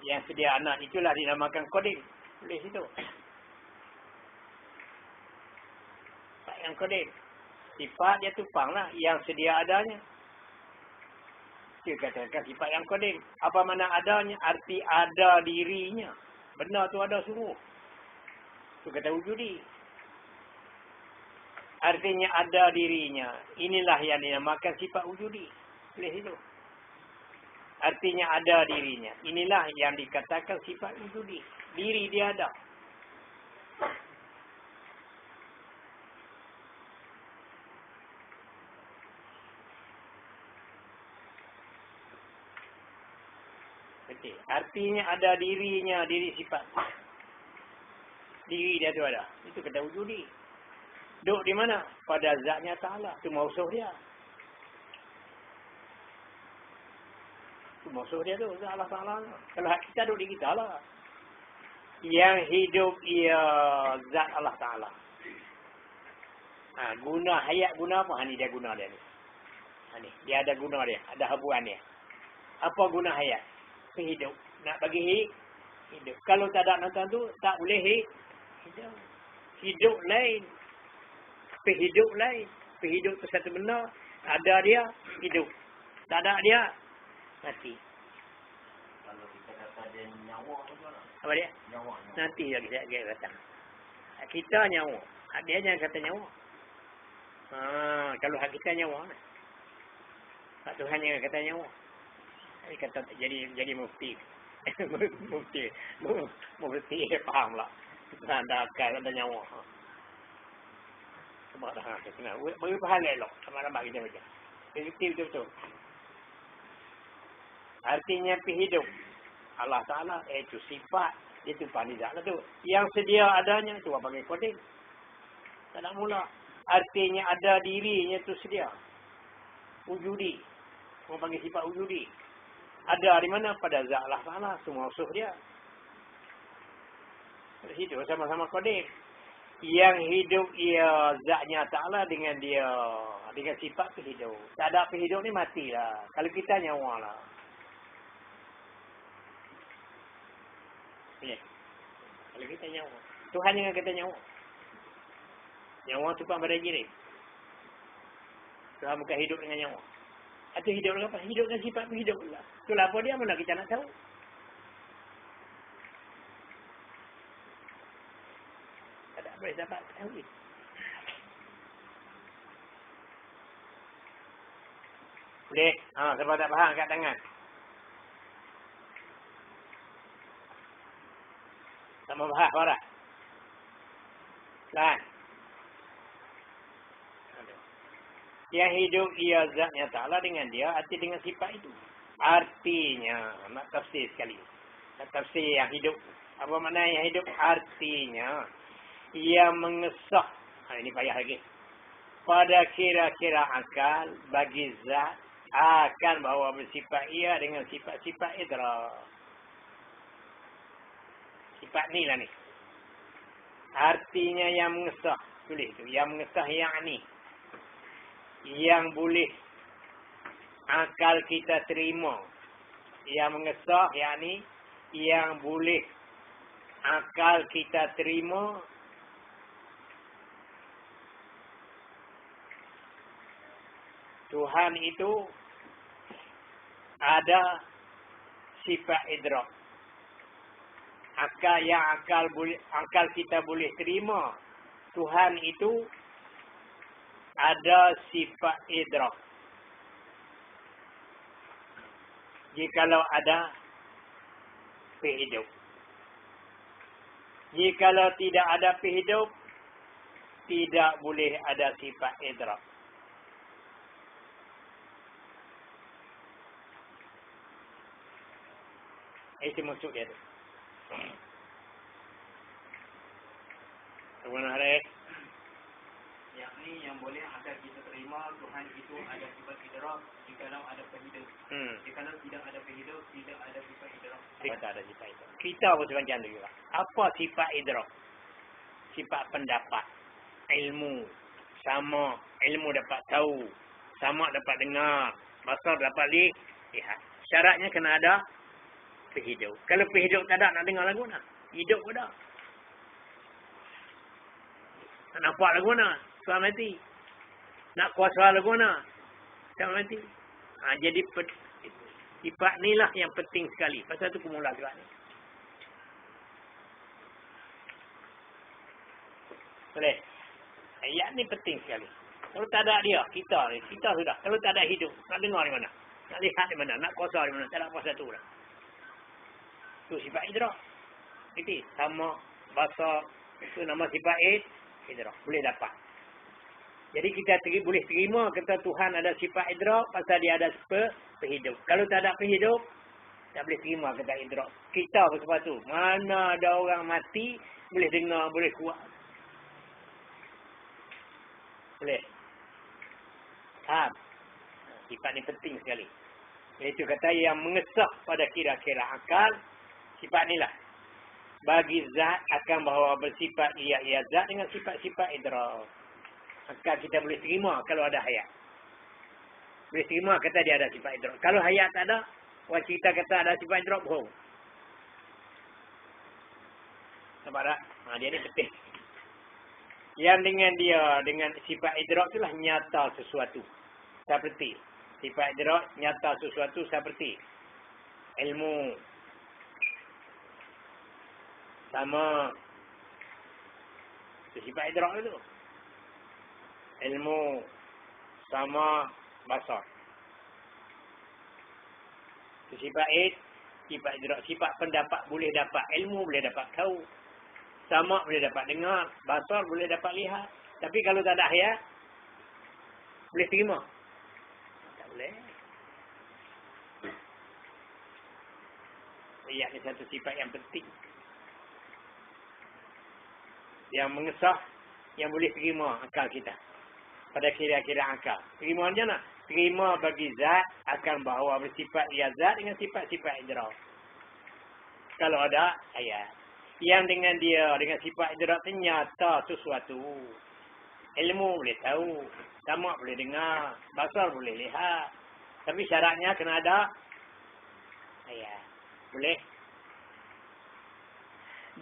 Yang sedia anak itulah dinamakan qadim. Tulis itu. Sifat yang qadim. Sifat dia tupang lah. Yang sedia adanya. Dia katakan sifat yang qadim. Apa mana adanya? Arti ada dirinya. Benda tu ada sungguh. Itu kata wujudi. Artinya ada dirinya. Inilah yang dinamakan sifat wujudi. Tulis itu. Artinya ada dirinya. Inilah yang dikatakan sifat wujudi. Diri dia ada. Betul. Artinya ada dirinya. Diri sifat. Diri dia tu ada. Itu kata wujudi. Duduk di mana? Pada zatnya ta'ala. Itu mausuh dia. Itu mausuh dia tu. Zat Allah ta'ala. Kalau kita duduk di kita lah. Yang hidup ia zat Allah ta'ala. Guna hayat guna apa? Ni dia guna dia ni. Ni. Dia ada guna dia. Ada habuan dia. Apa guna hayat? Hidup. Nak bagi hidup. Kalau tak ada nonton tu, tak boleh hidup. Hidup lain. Hidup lain. Hidup tu satu benda. Ada dia, hidup. Tak ada dia, mati. Kalau kita kata dia nyawa macam mana? Apa dia? Nyawa. Nanti lagi saya datang. Kita nyawa. Dia jangan kata nyawa. Kalau hak kita nyawa. Hak Tuhan jangan kata nyawa. Dia kata jadi mufti. Mufti faham lah. Ada akal, ada nyawa. Sebab dah kena. Beri pahala elok. Sama-sama kita baca. Efektif betul-betul. Artinya hidup. Allah Ta'ala itu sifat. Itu panizat lah tu. Yang sedia adanya itu apa panggil qadim. Tak nak mula. Artinya ada dirinya itu sedia. Wujudi. Orang panggil sifat wujudi. Ada di mana? Pada zat Allah Ta'ala. Semua usuh dia. Di situ sama-sama qadim. Yang hidup ia zatnya Ta'ala dengan dia. Dengan sifat hidup. Tak ada hidup ni matilah. Kalau kita nyawa lah. Ya. Kalau kita nyawa. Tuhan jangan kata nyawa. Nyawa tu pun pada diri. Tuhan bukan hidup dengan nyawa. Atau hidup dengan apa? Hidup dengan sifat hidup pula. Itulah apa dia, mana kita nak tahu. Tak boleh dapat tahu. Boleh? Siapa tak faham kat tangan? Tak mau bahas parah. Kan? Yang hidup ia zatnya Ta'ala dengan dia, arti dengan sifat itu. Artinya, nak tafsir sekali. Nak tafsir yang hidup. Apa makna yang hidup? Artinya, ia mengesah. Ini payah lagi. Pada kira-kira akal, bagi zat, akan bahawa bersifat ia dengan sifat-sifat idrak. Sifat ni lah ni. Artinya yang mengesah. Tulis tu. Yang mengesah yang ni. Yang boleh akal kita terima. Yang mengesah yang ni. Yang boleh akal kita terima. Tuhan itu ada sifat idrak. Akal kita boleh terima. Tuhan itu ada sifat idrak. Jikalau ada hidup. Jikalau tidak ada hidup, tidak boleh ada sifat idrak. Itu maksud dia tu. Bagaimana hari? Yang ni yang boleh agar kita terima Tuhan itu ada sifat idrak jikalau ada hidup. Jikalau tidak ada hidup, tidak ada sifat idrak. Tidak ada sifat idrak. Kita pun macam tu juga. Apa sifat idrak? Sifat pendapat. Ilmu. Sama. Ilmu dapat tahu. Sama dapat dengar. Basar dapat lihat. Syaratnya kena ada Hidup. Kalau hidup tak ada, nak dengar lagu nak? Hidup pun dah. Nak nampak lagu nak? Suara mati. Nak kuasa lagu nak? Tak mati. Jadi sifat ni lah yang penting sekali. Pasal tu kumula gerak ni. Boleh? Ayat ni penting sekali. Kalau tak ada dia, kita sudah. Kalau tak ada hidup, nak dengar di mana? Nak lihat di mana? Nak kuasa di mana? Tak ada kuasa tu lah. Itu sifat idrak. Itu sama bahasa itu nama sifat idrak. Boleh dapat. Jadi kita boleh terima kata Tuhan ada sifat idrak pasal dia ada perhidup. Kalau tak ada perhidup, tak boleh terima kata idrak. Kita pun sebab tu. Mana ada orang mati, boleh dengar, boleh kuat. Boleh. Faham? Sifat ni penting sekali. Iaitu kata yang mengesah pada kira-kira akal, sifat ni lah. Bagi zat akan bahawa bersifat ia zat dengan sifat-sifat idrak. Akal kita boleh terima kalau ada hayat. Boleh terima kata dia ada sifat idrak. Kalau hayat tak ada, orang cerita kata ada sifat idrak, bohong. Nampak tak? Dia ni penting. Yang dengan sifat idrak itulah nyata sesuatu. Seperti sifat idrak nyata sesuatu seperti ilmu sama sifat idrak itu. Ilmu sama basar. Sifat idrak, sifat pendapat boleh dapat ilmu, boleh dapat tahu. Sama boleh dapat dengar, basar boleh dapat lihat. Tapi kalau tak ada hayat, boleh terima? Tak boleh. Hayat ni satu sifat yang penting. Yang mengesah, yang boleh terima akal kita. Pada kira-kira akal. Terima macam mana? Terima bagi zat akan bahawa bersifat ia zat dengan sifat-sifat idrak. Kalau ada hayat. Yang dengan sifat idrak tu nyata sesuatu. Ilmu boleh tahu. Sama boleh dengar. Basar boleh lihat. Tapi syaratnya kena ada hayat. Boleh?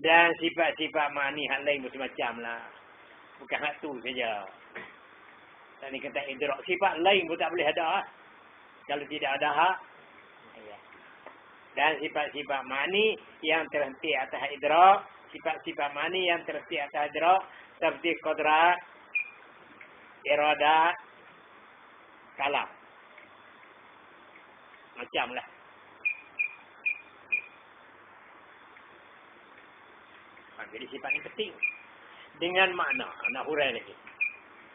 Dan sifat-sifat ma'ani hak lain macam-macam lah. Bukan hak tu saja. Dan ni kata idrak. Sifat lain pun tak boleh ada. Kalau tidak ada hak hayat. Dan sifat-sifat ma'ani yang terhenti atas idrak. Sifat-sifat ma'ani yang terhenti atas idrak. Seperti qudrat, iradat, kalam. Macam lah. Jadi sifat ini penting. Dengan makna. Nak hurai lagi.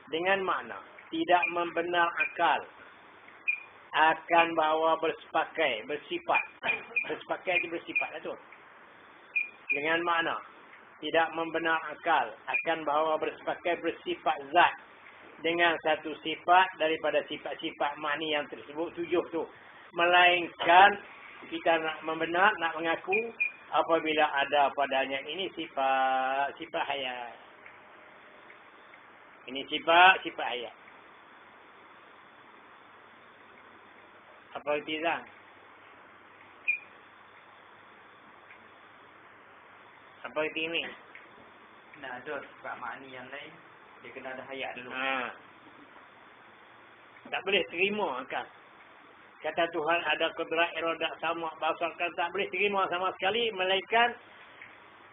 Dengan makna. Tidak membenar akal. Akan bahawa bersifat. Bersepakai itu bersifat lah tu. Dengan makna. Tidak membenar akal. Akan bahawa bersepakai bersifat zat. Dengan satu sifat daripada sifat-sifat makni yang tersebut 7 tu. Melainkan kita nak membenar, nak mengaku apabila ada padanya ini sifat hayat. Ini sifat hayat. Apa itu Zang? Apa itu ini? Nak ada sifat makni yang lain, dia kena ada hayat dulu. Tak boleh terima kan? Kata Tuhan ada qudrat, iradat, sama, basar, kan tak boleh terima sama sekali. Melainkan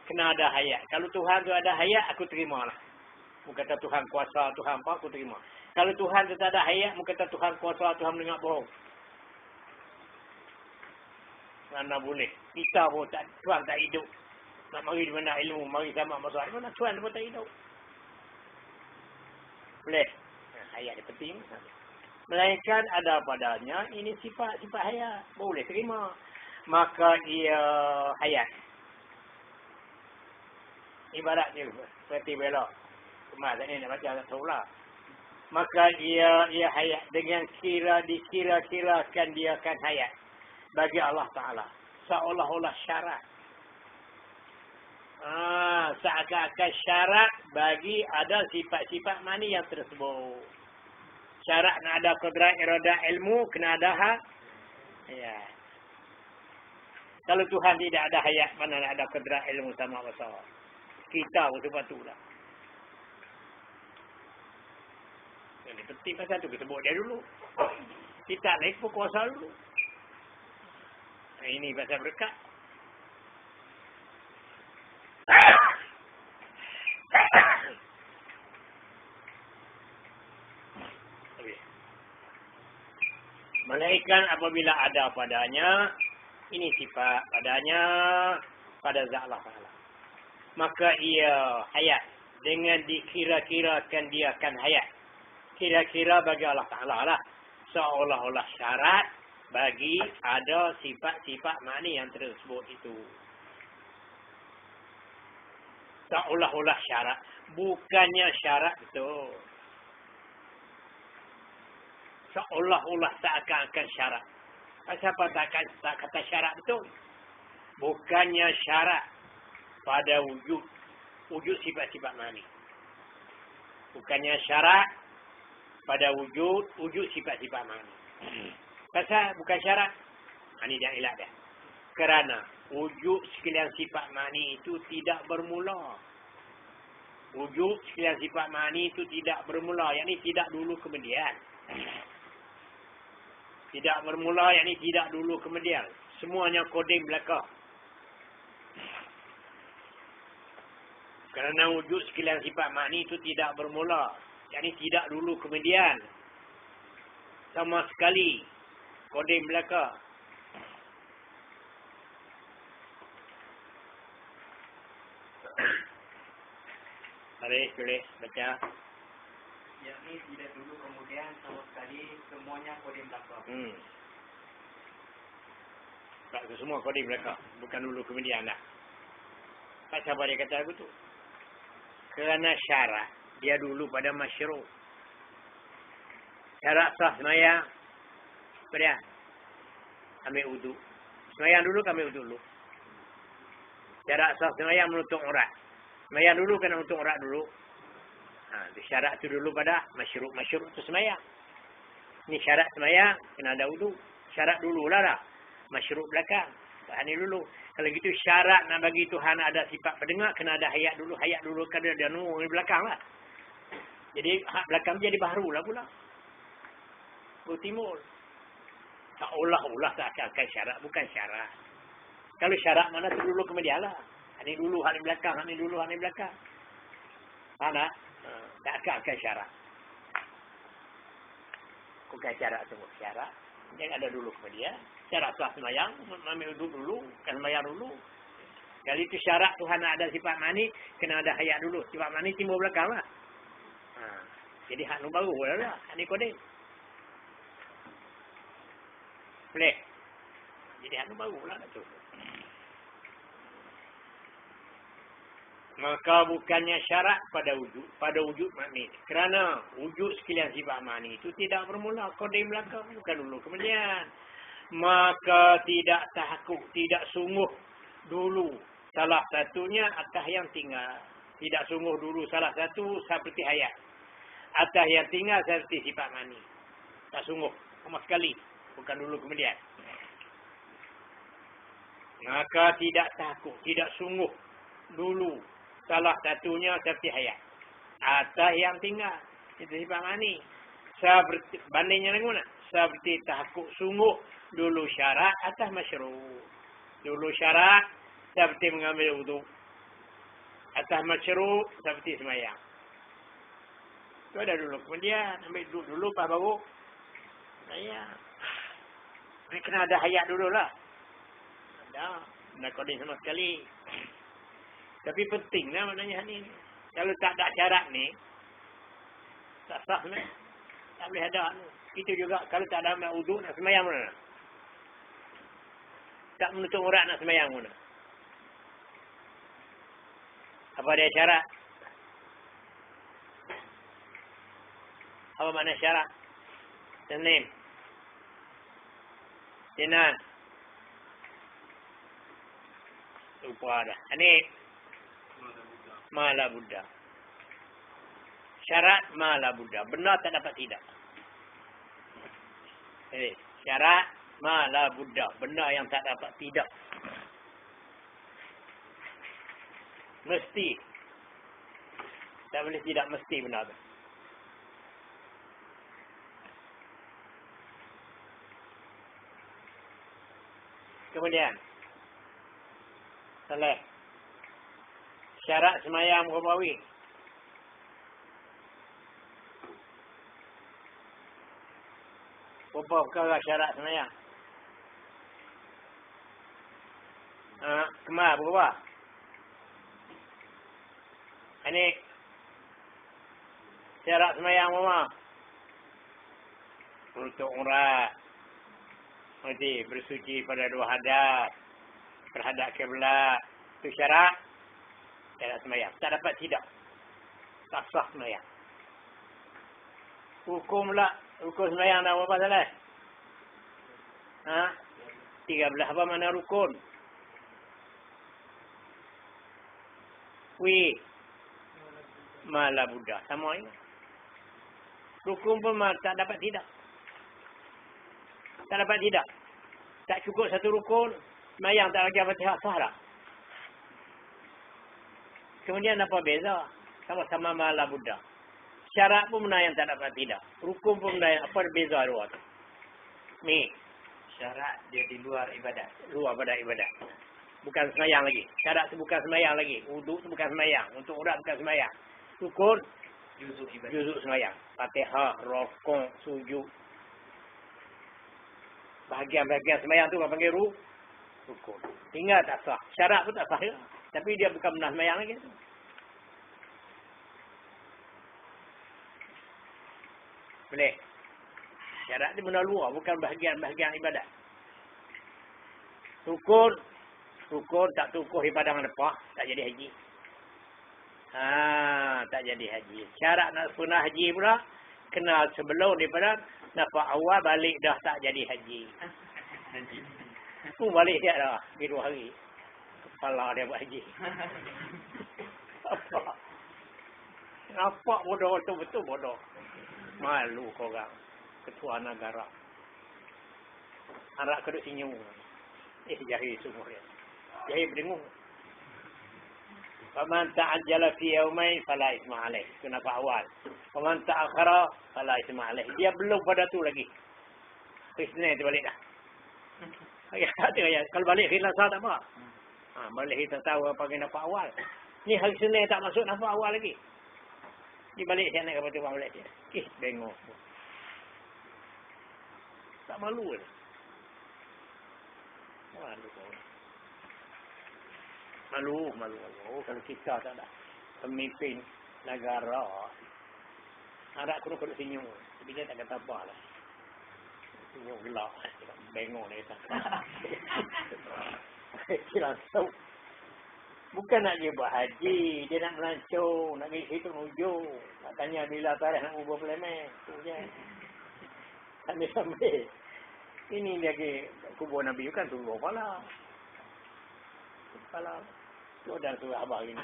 kena ada hayat. Kalau Tuhan tu ada hayat, aku terima lah. Mu kata Tuhan kuasa, Tuhan apa, aku terima. Kalau Tuhan tu tak ada hayat, mu kata Tuhan kuasa, Tuhan mendengar bohong. Mana boleh. Kita pun tak, Tuhan tak hidup. Nak mari di mana ilmu, mari sama basar. Mana Tuhan pun tak hidup. Boleh. Hayat dia penting. Melainkan ada padanya, ini sifat-sifat hayat. Boleh terima. Maka ia hayat. Ibaratnya seperti belok. Kemar tadi nak baca tak tahu lah. Maka ia hayat. Dengan dikira-kirakan dia akan hayat. Bagi Allah Ta'ala. Seolah-olah syarat. Seakan-akan syarat bagi ada sifat-sifat mani yang tersebut. Syarat nak ada qudrat, iradat, ilmu, kena ada hak. Ya. Kalau Tuhan tidak ada hayat, mana nak ada kedrat ilmu sama besar. Kita pun sebab tu lah. Yang penting pasal tu kita sebut dia dulu. Kita naik pun kuasa dulu. Ini pasal berkat. Malaikat apabila ada padanya, ini sifat padanya, pada zat Allah Ta'ala. Maka ia hayat. Dengan dikira-kirakan dia akan hayat. Kira-kira bagi Allah Ta'ala lah. Seolah-olah syarat bagi ada sifat-sifat makni yang tersebut itu. Seolah-olah syarat. Bukannya syarat betul. Seolah-olah seakan-akan syarat. Siapa tak kata syarat betul? Bukannya syarat pada wujud. Wujud sifat-sifat makni. Bukannya syarat pada wujud sifat-sifat makni. Pasal bukan syarat. Ini dia ilat dia. Kerana wujud sekalian sifat makni itu tidak bermula. Wujud sekalian sifat makni itu tidak bermula. Yang ini tidak dulu kemudian. Tidak bermula, yang ini tidak dulu kemudian. Semuanya kodim belakang. Kerana wujud sekalian sifat makni itu tidak bermula. Yang ini tidak dulu kemudian. Sama sekali. Kodim belakang. Mari tulis, baca. Yakni tidak dulu kemudian sama sekali semuanya kodim belakang. Tak semua kodim belakang. Bukan dulu kemudian lah. Tak siapa dia kata aku tu. Kerana syarat dia dulu pada masyru'. Syarat sah semayang. Apa dia? Ambil wudu. Semayang dulu kan ambil wudu dulu. Syarat sah semayang menutup urat. Semayang dulu kena menutup urat dulu. Syarat tu dulu pada masyru'. Masyru' tu semayang. Ni syarat semayang kena ada wudu. Syarat dulu lah dah. Masyru' belakang. Ini dulu. Kalau gitu syarat nak bagi Tuhan ada sifat pendengar, kena ada hayat dulu. Hayat dulu kan dia nunggu di belakang lah. Jadi hak belakang jadi baru lah pula. Timur. Seolah-olah seakan-akan syarat. Bukan syarat. Kalau syarat mana tu dulu kemudian lah. Ini dulu, ini belakang. Ini dulu, ini belakang. Mana? Tak akan syarat. Bukan syarat tu. Syarat. Yang ada dulu kemudian. Syarat sah semayang. Ambil wuduk dulu. Kan semayang dulu. Kali itu syarat Tuhan ada sifat mani. Kena ada hayat dulu. Sifat mani timbul belakang lah. Jadi hak nu baru lah. Ini kodem. Boleh. Jadi hak nu baru lah. Tu. Maka bukannya syarat pada wujud makni. Kerana wujud sekalian sifat makni itu tidak bermula. Kodem belakang bukan dulu kemudian. Maka tidak tahakuk, tidak sungguh dulu. Salah satunya atas yang tinggal. Tidak sungguh dulu salah satu seperti hayat. Atas yang tinggal seperti sifat makni. Tak sungguh sama sekali. Bukan dulu kemudian. Maka tidak tahakuk, tidak sungguh dulu. Salah satunya seperti hayat. Atas yang tinggal. Itu sifat makni. Seperti, bandingnya dengan mana? Seperti tahakuk sungguh. Dulu syarat atas masyru'. Dulu syarat seperti mengambil wudu. Atas masyru' seperti semayang. Itu ada dulu. Kemudian ambil dulu pas baru semayang. Ini kena ada hayat dulu lah. Ada kodin sama sekali. Tapi penting lah maknanya ni. Kalau tak ada syarat ni, tak sah ni. Tak boleh ada. Itu juga kalau tak ada ambil wudu nak semayang mana? Tak menutup urat nak semayang mana? Apa dia syarat? Apa makna syarat? Senim. Sinan. Lupa dah. Ini. Mala Buddha. Syarat mala Buddha. Benar tak dapat tidak. Syarat mala Buddha. Benar yang tak dapat tidak. Mesti. Tak boleh tidak mesti benar tu. Kemudian. Saleh. Syarat semayang Rabawi. Berapa perkara syarat semayang? Kemar berapa? Ini syarat semayang berapa? Untuk urat. Nanti bersuci pada 2 hadas. Berhadap kiblat. Itu syarat. Syarat semayang. Tak dapat tidak. Tak sah semayang. Hukum pula. Rukun semayang dah berapa salah? 13. Apa mana rukun? Mala Buddha. Sama ini. Rukun pun tak dapat tidak. Tak dapat tidak. Tak cukup satu rukun. Semayang tak lagi Fatihah sah dah. Kemudian apa beza? Sama-sama mala Buddha. Syarat pun benda yang tak dapat tidak. Rukun pun benda yang apa beza dua tu. Ni. Syarat dia di luar ibadat. Luar pada ibadat. Bukan semayang lagi. Syarat tu bukan semayang lagi. Wuduk tu bukan semayang. Untuk urat bukan semayang. Rukun. Juzuk semayang. Fatihah, rokok, sujud. Bahagian-bahagian semayang tu orang panggil rukun. Tinggal tak sah. Syarat pun tak sah. Tapi dia bukan benar semayang lagi. Boleh. Syarat ni benda luar. Bukan bahagian-bahagian ibadat. Rukun tak tukuh di padang depan. Tak jadi haji. Tak jadi haji. Syarat nak sunah haji pula. Kenal sebelum daripada nampak awal balik dah tak jadi haji. Balik dia dah. Di 2 hari. Kepala dia buat haji. Apa? Nampak bodoh tu betul bodoh. Malu korang. Ketua negara. Arak keduk senyum. Jahil semua dia. Jahil berdengung. Faman ta'ajjala fi yawmain fala isma alaih. Itu nampak awal. Faman ta'akhara fala isma alaih. Dia belum pada tu lagi. Isnin tu balik dah. Kalau balik hilang sah tak apa. Balik kita tahu apa yang nampak awal. Ni hari Senin tak masuk nampak awal lagi. Dia balik saya nak kepada orang balik dia. Bengok. Tak malu ke? Malu. Kalau kita tak ada pemimpin negara. Harap kurang senyum. Tapi dia tak kata apa lah. Senyum gelap. Bengok dia kata. Langsung. Bukan nak dia buat haji. Dia nak melancong. Nak pergi situ hujung. Nak tanya bila tarikh nak ubah pelemen. Itu je. Sambil-sambil. Ini dia ke kubur Nabi kan tunggu kepala. Kepala. Tu dan tu abang ini.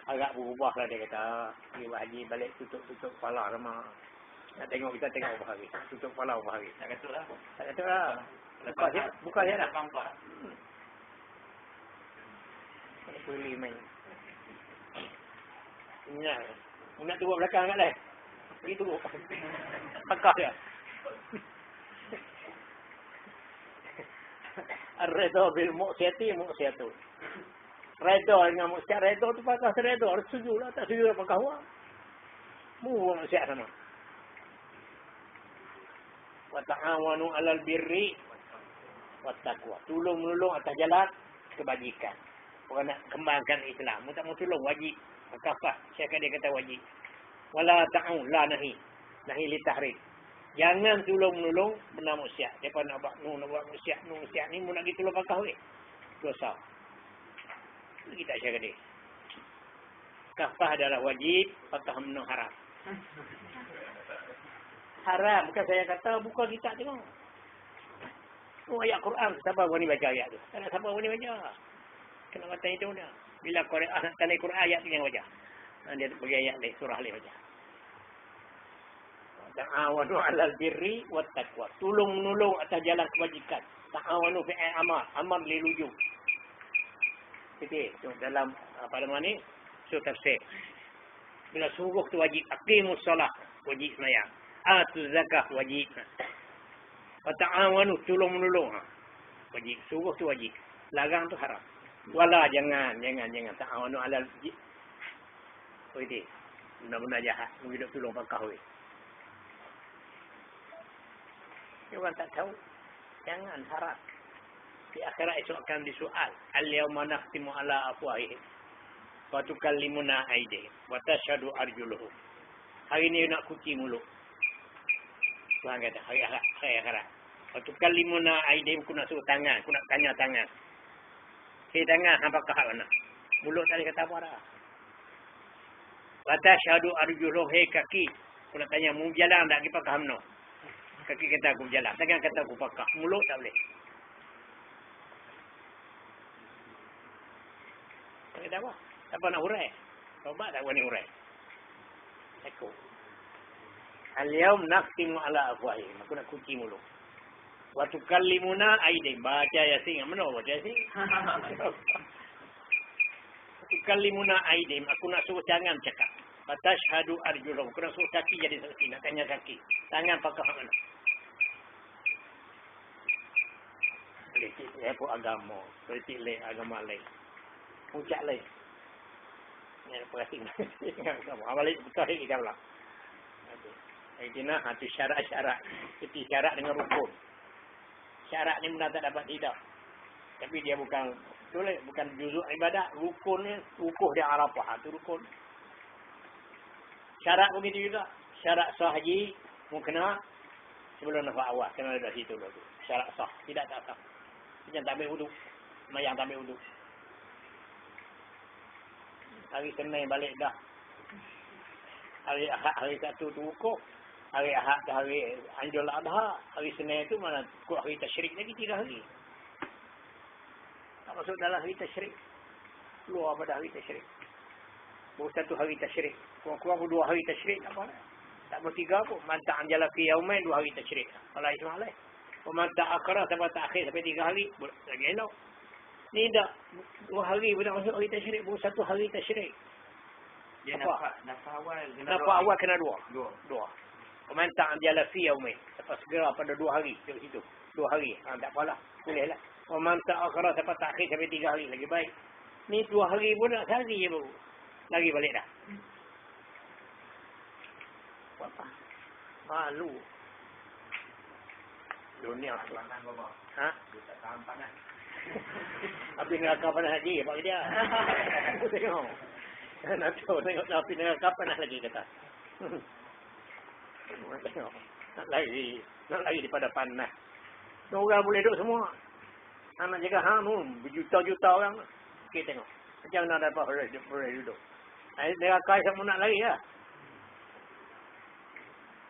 Agak berubah lah dia kata. Dia buat haji balik tutup kepala sama. Nak tengok kita tengok ubah hari. Tutup kepala ubah hari. Tak kata lah. Tak kata lah. Buka dia dah. Nampak. Boleh main. Nak turun belakang kat lah. Pergi turun. Pakar dia. Ar-redha bil mu'syati mu'syatu. Redha dengan mu'syat. Redha tu pakar redha. Harus setuju lah. Tak setuju lah pakar awak. Mu'syat sama. Wa ta'awanu alal birri wa taqwa. Tolong-menolong atas jalan kebajikan. Orang nak kembangkan Islam. Mu tak mau tolong wajib. Kafah. Syekh dia kata wajib. Wala ta'un la nahi. Nahi li tahrim. Jangan tolong-menolong benda maksiat. Depa nak buat maksiat ni mu nak gitu tolong pakah weh. Dosa. Kita syekh dia. Kafah adalah wajib, pakah benda haram. Haram bukan saya kata, buka kitab tengok. Ayat Quran siapa berani baca ayat tu? Tak ada siapa berani baca. Kena mata itu dah. Bila Quran tanda Quran ayat tu yang baca. Dia bagi ayat lain surah lain baca. Ta'awanu 'alal birri wat taqwa. Tolong-menolong atas jalan kebajikan. Ta'awanu fi'il amal. Amal lil wujub. Kita dalam apa nama ni? Surah tafsir. Bila suruh tu wajib. Aqimus solat. Wajib semayang. Atu zakah wajib. Wa ta'awanu tolong-menolong. Wajib. Suruh tu wajib. Larang tu haram. Wala jangan. Ta'awanu alal wajib. Wajib. Benda-benda jahat. Mungkin duk tolong pakah weh. Orang tak tahu. Jangan haram. Di akhirat esok akan disoal. Al-yawma nakhtimu ala afwahihim. Wa tukallimuna aydihim. Wa tashhadu arjuluhum. Hari ni nak kunci mulut. Tuhan kata, hari akhirat. Wa tukallimuna aydihim, aku nak suruh tangan. Aku nak tanya tangan. Hei tangan, hampa kahak mana? Mulut tak boleh kata apa dah. Wa tashhadu arjuluhum, hei kaki. Aku nak tanya, mu berjalan tak pergi pakah mana? Kaki kata aku berjalan. Tangan kata aku pakah. Mulut tak boleh. Tak kata apa? Tak apa nak hurai. Tobat tak boleh hurai. Aku. Al-yawm nakhtimu ala afwahihim. Aku nak kunci mulut. Wa tukallimuna aydihim. Baca Yasin. Mana baca Yasin? Tukallimuna aydihim. Aku nak suruh tangan cakap. Wa tashhadu arjuluhum. Aku nak suruh kaki jadi saksi. Nak tanya kaki. Tangan pakah mana? Politik pun agama. Politik lain, agama lain. Puncak lain. Ini perhati. Balik betul lagi kita pula. Ini itu syarat-syarat. Seperti syarat dengan rukun. Syarat ni benar tak dapat tidak. Tapi dia bukan juzuk ibadat. Rukun ni, rukun dia Arafah. Itu rukun. Syarat begitu juga. Syarat sah haji, mukena sebelum nafas awal. Kena ada situ dulu. Syarat sah. Tidak tak sah. Jangan tak ambil wuduk. Mayang tak ambil wuduk. Hari Senin balik dah. Hari Ahad, hari Sabtu tu wukuf. Hari Ahad ke hari Anjul Adha. Hari Senin tu mana kuat hari Tasyrik lagi 3 hari. Tak masuk dalam hari Tasyrik. Keluar pada hari Tasyrik. Baru 1 hari Tasyrik. Kurang-kurang 2 hari Tasyrik tak apa. Tak mau 3 pun. Mantap anjala fi yaumain 2 hari Tasyrik. Kalau Ismail lain. Mantap akhirah sampai takhir sampai 3 hari. Lagi elok. Ni dah 2 hari pun tak masuk hari Tasyrik. Baru 1 hari Tasyrik. Dia apa? nafas awal kena Nafas awal kena 2. Dua. Mantap anjala fi yaumain. Lepas segera pada 2 hari. Tengok situ. 2 hari. Tak apalah. Boleh lah. Mantap akhirah sampai takhir sampai 3 hari. Lagi baik. Ni 2 hari pun nak sehari je baru. Lagi balik dah. Apa? Malu. Dunia tu. Ha? Tak tahan panas. Api neraka panas lagi. Apa dia? Tengok. Nak tahu tengok api neraka panas lagi kata. Tengok. Nak lagi daripada panas. Orang boleh duduk semua. Anak jaga hang berjuta-juta orang. Okey tengok. Macam mana dapat boleh duduk. Neraka sama nak lari lah.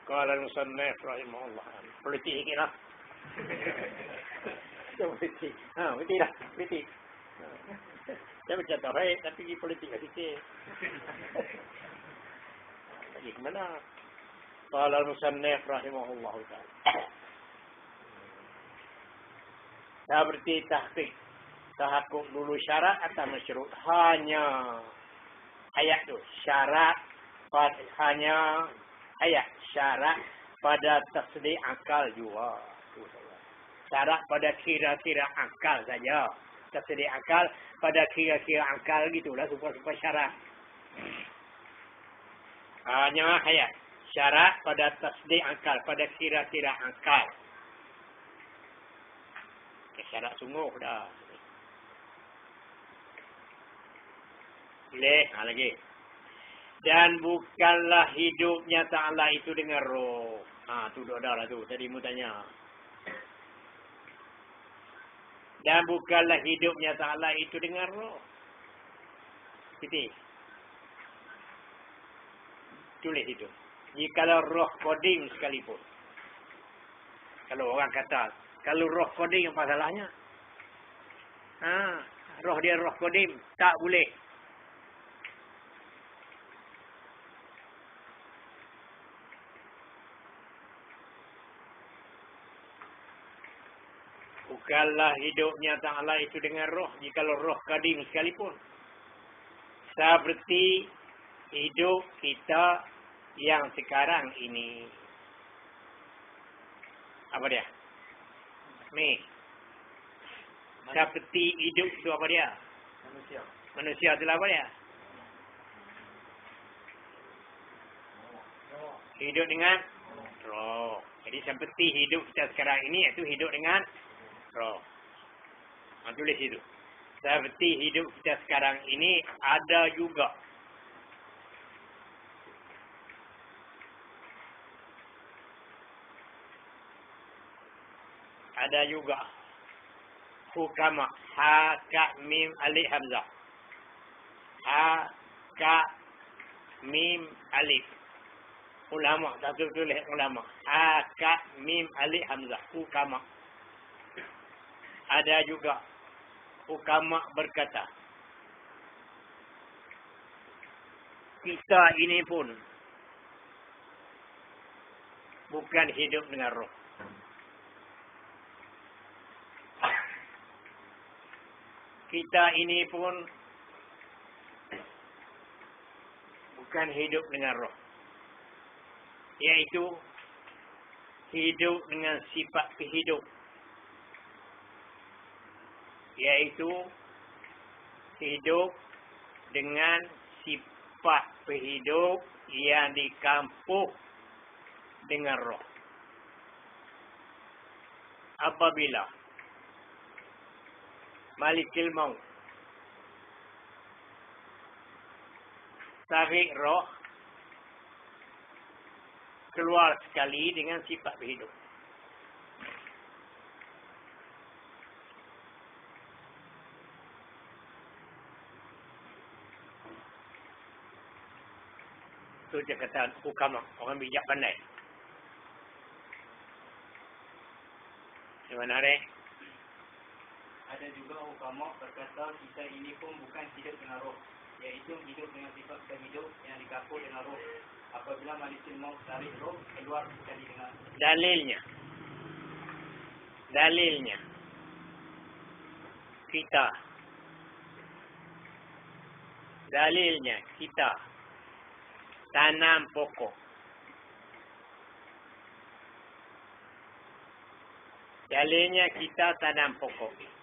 Qala al-musannif rahimahullah. Politik sikit lah. Politik. Politik dah. Politik. Saya macam tauhid tapi pergi politik lah sikit. Lagi ke mana? Qala al-musannif rahimahullah ta'ala. Dah berarti tahqiq. Tahakkuk dulu syarat atau masyru't. Hanya ayat tu. Syarat hanya ayat. Syarat pada tasdik akal juga. Syarat pada kira-kira akal saja. Tasdik akal pada kira-kira akal gitulah. Supaya syarat. Hanya ayat. Syarat pada tasdik akal. Pada kira-kira akal. Syarat sungguh dah. Boleh. Lagi. Dan bukanlah hidupnya Ta'ala itu dengan roh. Tu dah lah tu. Tadi mu tanya. Dan bukanlah hidupnya Ta'ala itu dengan roh. Titik. Tulis itu. Jikalau roh kodim sekalipun. Kalau orang kata. Kalau roh kodim apa salahnya? Roh dia roh kodim. Tak boleh. Bukanlah hidupnya Ta'ala itu dengan roh, jikalau roh kadim sekalipun. Seperti hidup kita yang sekarang ini. Apa dia? Ni. Seperti hidup itu apa dia? Manusia. Manusia itulah apa dia? Hidup dengan roh. Jadi seperti hidup kita sekarang ini, itu hidup dengan roh. Tulis itu. Seperti hidup kita sekarang ini ada juga hukama ha ka mim alif hamzah. Ha ka mim alif. Ulama, tak tulis ulama. Ha ka mim alif hamzah. Hukama. Ada juga hukama berkata, kita ini pun bukan hidup dengan roh. Kita ini pun bukan hidup dengan roh. Yaitu hidup dengan sifat hidup. Yaitu hidup dengan sifat hidup yang dicampur dengan roh. Apabila Malikil Maut tarik roh keluar sekali dengan sifat hidup. Itu dia kata hukama, orang bijak pandai. Gimana deh? Ada juga hukama berkata kita ini pun bukan hidup dengan roh, iaitu hidup dengan sifat hidup yang dikapur dengan roh. Apabila malikul maut tarik roh keluar sekali dengan. Dalilnya kita tanam pokok. Dalilnya kita tanam pokok.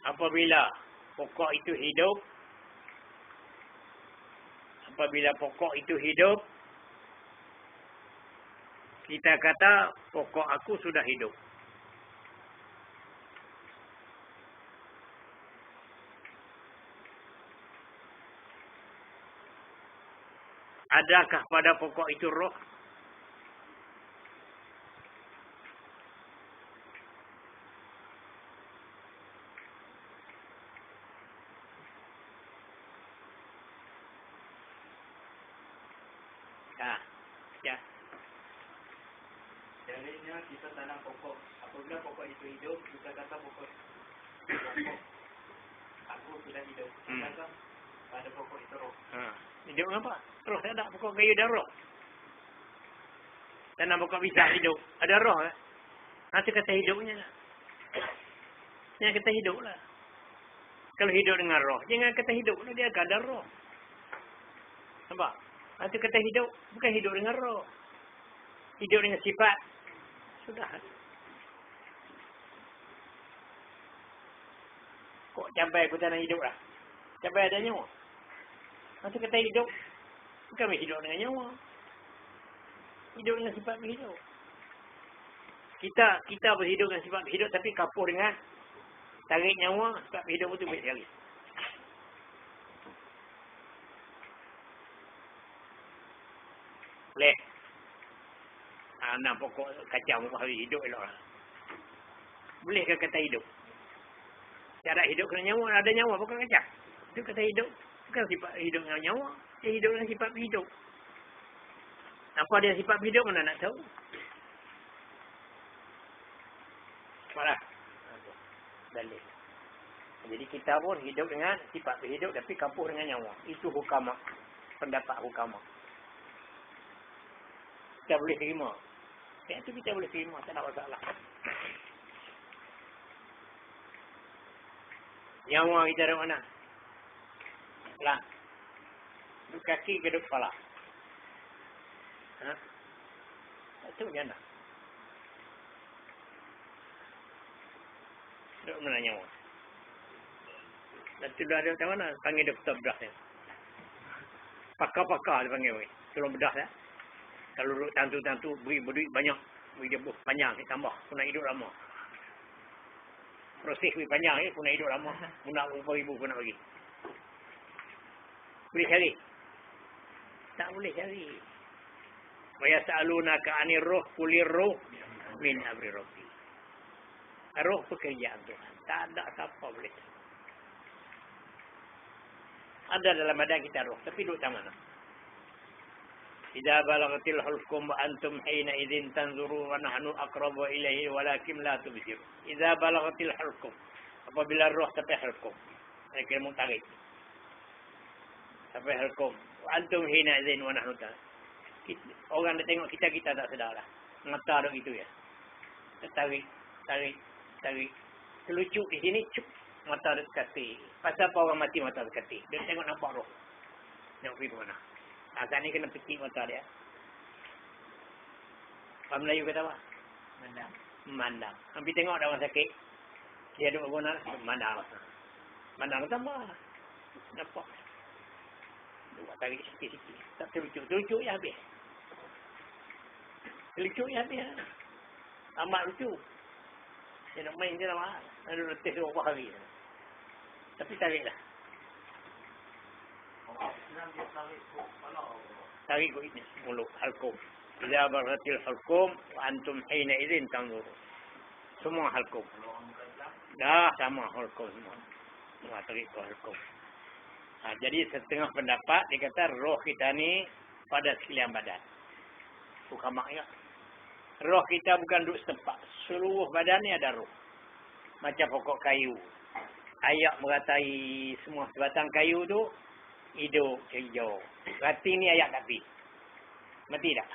Apabila pokok itu hidup, kita kata pokok aku sudah hidup. Adakah pada pokok itu roh? Ya. Dalilnya kita tanam pokok. Apabila pokok itu hidup, kita kata pokok aku sudah hidup. Kita kata pada pokok itu roh. Hidup apa? Roh tak ada. Pokok kayu ada roh. Tanam pokok bisa hidup. Ada roh kan? Nanti kata hidupnya. Yang kata hidup lah. Kalau hidup dengan roh, jangan kata hidup lah. Dia akan ada roh. Nampak? Nanti kata hidup, bukan hidup dengan roh. Hidup dengan sifat. Sudah. Kok cabai aku tanam hidup lah? Cabai ada nyawa. Nanti kata hidup, bukan hidup dengan nyawa. Hidup dengan sifat hidup. Kita berhidup dengan sifat hidup, tapi kapur dengan tarik nyawa, sifat hidup itu baik sekali. Boleh. Nak pokok kacang hari hidup elok lah. Bolehkah kata hidup? Cara hidup kena nyawa, ada nyawa pokok kacang. Itu kata hidup. Bukan sifat hidup dengan nyawa. Dia hidup dengan sifat hidup. Apa dia sifat hidup mana nak tahu? Marah. Dalil. Jadi kita pun hidup dengan sifat hidup tapi campur dengan nyawa. Itu hukama. Pendapat hukama. Kita boleh terima. Yang itu kita boleh terima, tak ada masalah. Nyawa kita dari mana? Lah. Kaki ke kepala. Itu mana? Duk mana nyawa? Dan sudah ada macam mana? Panggil doktor bedah ni. Pakar-pakar dia panggil. Tolong bedah ya. Kalau duduk tantu-tantu, beri duit banyak. Beri dia panjang, tambah. Aku nak hidup lama. Proses beri panjang, aku nak hidup lama. Aku nak berapa ribu, aku nak bagi. Boleh cari? Tak boleh cari. Wa yas'alunaka 'anir ruh qulir ruh min amri rabbi. Roh pekerjaan Tuhan. Tak ada siapa boleh. Ada dalam badan kita roh, tapi duduk di mana? Idza balaghatil hulqum wa antum hina idzin tanzuru wa nahnu aqrabu ilaihi walakin la tubsirun. Idza balaghatil hulqum, apabila roh sampai hulqum, mereka mutarik. Sampai hulqum, wa antum hina idzin wa nahnu ta. Orang dia tengok kita tak sedar lah. Mata dok gitu ya. Tarik. Telucuk di sini, cuk. Mata dekati. Pasal apa orang mati mata dekati? Dia tengok nampak roh. Tengok pergi ke mana. Asal ni kena pecik mata dia. Orang Melayu kata apa? Mandang. Hampir tengok ada orang sakit. Dia duduk berguna. Mandang tambah. Nampak. Buat tarik sikit-sikit. Tak telucuk. Telucuk je habis. Telucuk je habis. Amat lucu. Dia nak main je lah mahal. Ada letih berapa hari. Tapi tariklah. Tarik ke ini. Mulut. Halkum. Idza baratil halkum. Wa antum hina izin tanzuru. Semua halkum. Dah sama halkum semua. Semua tarik ke halkum. Jadi setengah pendapat. Dia kata roh kita ni pada sekalian badan. Bukan maknya. Roh kita bukan duduk setempat. Seluruh badan ni ada roh. Macam pokok kayu. Ayak meratai semua sebatang kayu tu. Hidup hijau. Rati ni ayak tapi. Mati tak?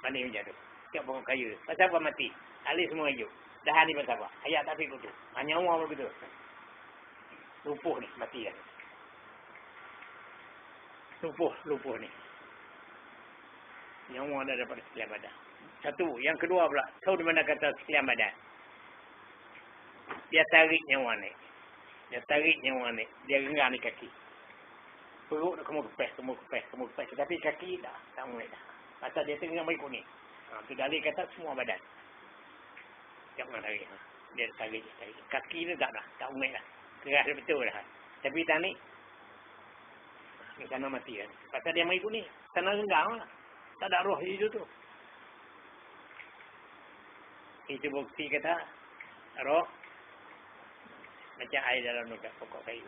Mana yang jatuh? Tiap pokok kayu. Pasal apa mati? Alis semua hijau. Dahan ni pasal apa? Ayak tapi kutu. Hanya orang begitu. Lupuh ni. Mati dah. Lupuh ni. Nyawa ada daripada sekalian badan. Satu. Yang kedua pula. Tahu di mana kata sekalian badan? Dia tarik nyawa ni. Dia renggang di kaki. Perut dah kemur-kepes. Tetapi kaki dah. Tak mulai dah. Pasal dia tengah berikut ni. Tu dalil kata semua badan. Tak pernah tarik. Dia tarik. Kaki ni tak dah. Tak mulai dah. Keras betul dah. Tapi tak ni. Ni sana mati kan. Pasal dia berikut ni. Sana renggang lah. Tak ada roh di situ tu. Itu bukti kata roh macam air dalam nukat pokok kayu.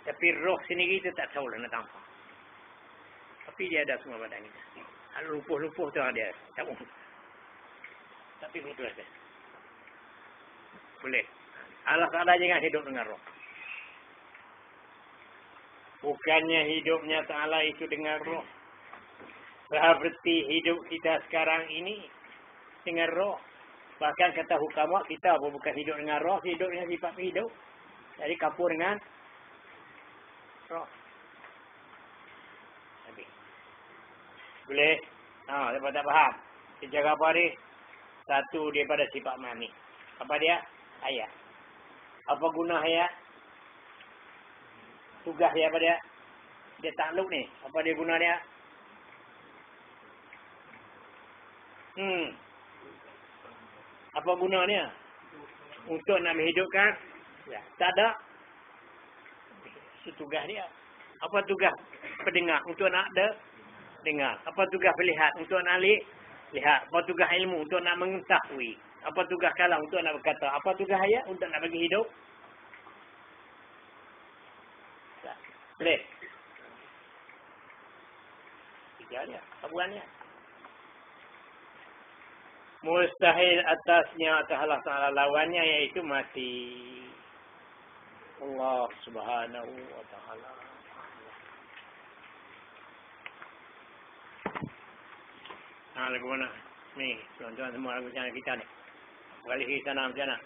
Tapi roh sendiri tu tak tahu lah nak tampak. Tapi dia ada semua badan kita. Lupuh-lupuh tu dia. Tak boleh. Tapi betul ada. Boleh. Allah Ta'ala jangan hidup dengan roh. Bukannya hidupnya Ta'ala itu dengan roh. Seperti hidup kita sekarang ini dengan roh. Bahkan kata hukama kita bukan hidup dengan roh, hidup dengan sifat hidup. Jadi kapur dengan roh. Habis. Boleh? Lepas tak faham. Dia cakap apa ni? Satu daripada sifat mani. Apa dia? Hayat. Apa guna hayat? Tugas dia apa dia? Dia takluk ni. Apa dia guna dia? Apa gunanya? Untuk nak menghidupkan? Ya, tak ada. Itu tugas dia. Apa tugas pendengar? Untuk nak dengar. Apa tugas melihat? Untuk nak lihat. Apa tugas ilmu? Untuk nak mengetahui. Apa tugas kalam? Untuk nak berkata. Apa tugas hayat? Untuk nak bagi hidup. Boleh? Tiga dia. Abuannya. Mustahil atasnya atas Allah Ta'ala lawannya iaitu mati. Allah Subhanahu wa Ta'ala. Lagu mana? Ni, tuan-tuan semua lagu channel kita ni. Balik ke sana macam mana?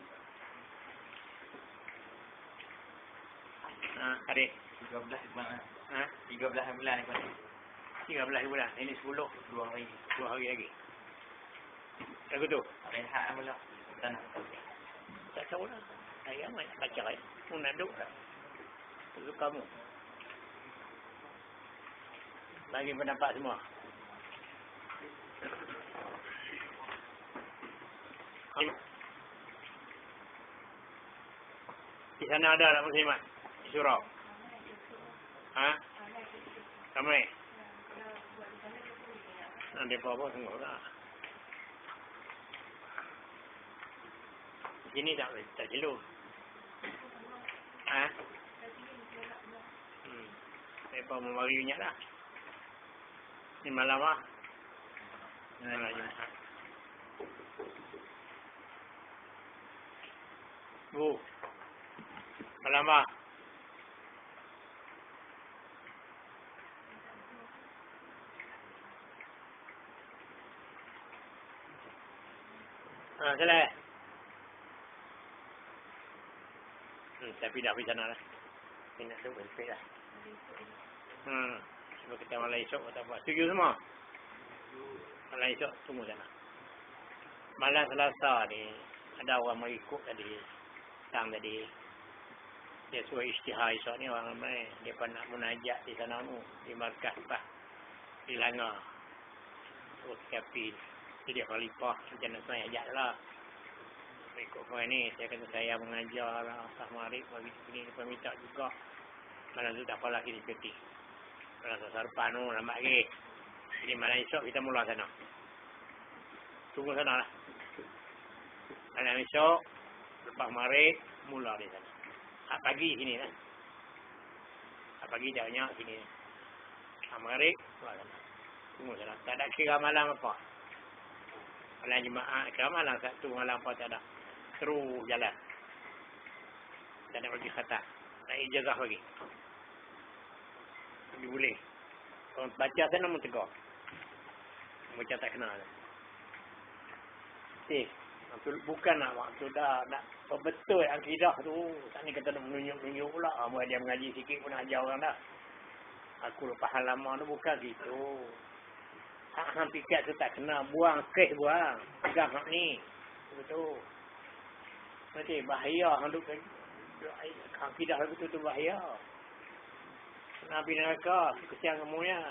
Adik. 13 bulan. 13 bulan ni kan. 13 bulan. Ini 10. 2 hari. 2 hari lagi. Lagu tu? Rehat mula. Tanah. Tak tahu lah. Saya amat baca kan. Menaduk lah. Itu kamu. Bagi pendapat semua. Di sana ada tak muslimat? Di surau? Ramai? Nanti apa-apa tengok lah. Di sini tak jeluh. Mereka membagi minyak lah. Ini malam lah. Malam Jumaat. Bu. Malam lah. Selesai. Tapi dah pergi sana lah. Ini nak duduk berpik lah. Sebab kita malam esok atau apa. Setuju semua? Malam esok tunggu sana. Malam Selasa ni ada orang mengikut tadi. Tang tadi. Dia suruh isytihar esok ni orang ramai. Dia pun nak munajat di sana tu. Di markas lah. Di Langgar. So, Kapi. Jadi dia khalifah. Macam nak saya ajak lah. Ikut kau ni, saya kata saya mengajar lah. Sah Marif bagi sini. Dia minta juga. Malam tu tak apalah kita cuti. Malam sarpan tu lambat lagi. Jadi malam esok kita mula sana. Tunggu sana lah. Malam esok, lepas Marif, mula di sana. Hak pagi sini lah. Hak pagi jauhnya sini. Hak Marif, mula sana. Tunggu sana. Tak ada kira malam apa. Malam Jumaat, kira malam Sabtu, malam apa tak ada. Terus jalan. Tak nak pergi khatam. Nak ijazah lagi. Lebih boleh. Orang baca sana pun tegur. Baca tak kenal. Bukan nak waktu dah. Nak betul akidah tu. Tak ni kata nak menunjuk-nunjuk pula. Dia mengaji sikit pun nak ajar orang dah. Aku lepas halaman tu bukan gitu. Hak pikat tu tak kena. Buang kes buang. Pegang hak ni. Betul. Nanti bahaya handuk akidah lagu tu bahaya. Nabi neraka kesian kamunya.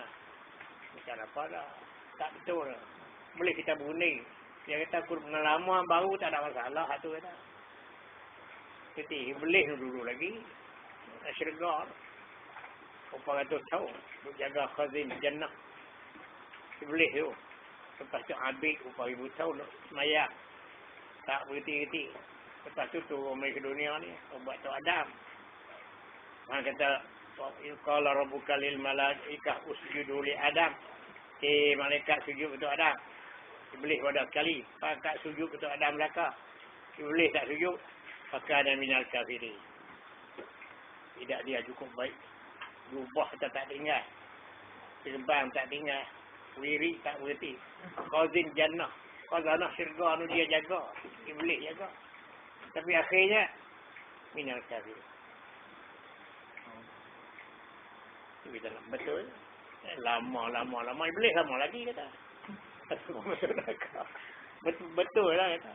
Macam apa dah. Tak betul. Boleh kita berunding. Dia kata aku pengalaman baru tak ada masalah tu kata. Jadi boleh dulu lagi. Syurga. 400 tahun untuk jaga khazin jannah. Boleh tu. Lepas tu abid 4,000 tahun semayang. Tak berhenti-henti. Lepas tu mai ke dunia ni buat tu Adam. Han kata qala rabbuka lil malaikah usjudu li Adam. Malaikat sujud untuk Adam. Iblis pada sekali pakat sujud untuk Adam belaka. Iblis tak sujud, pakai ada minal kafirin. Tidak dia cukup baik. Rubah kita tak tinggal. Terbang tak tinggal. Wirid tak berhenti. Khazin jannah. Khazanah syurga tu dia jaga. Iblis jaga. Tapi akhirnya minal kafir. Kita nak betul. Lama Iblis lama lagi kata. Betul lah kata.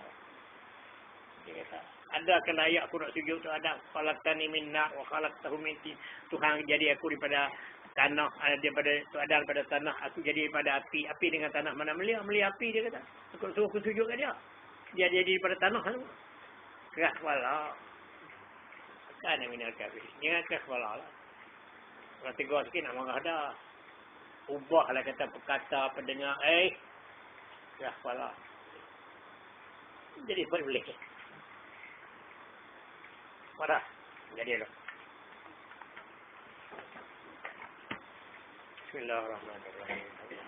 Dia kata, ada kena ayat aku nak sujud tu Adam. Khalaqtani min nar wa khalaqtahu min tin. Tuhan jadi aku daripada tanah, daripada tu Adam daripada tanah, aku jadi daripada api. Api dengan tanah mana melia api dia kata. Aku suruh aku sujud kat dia. Dia jadi daripada tanah tu. Keras kepala. Kan yang minal kafir. Dia keras kepala lah. Orang tegur sikit nak marah dah. Ubahlah kata perkata pendengar. Keras kepala. Jadi boleh. Marah. Jadi lah. Bismillahirrahmanirrahim.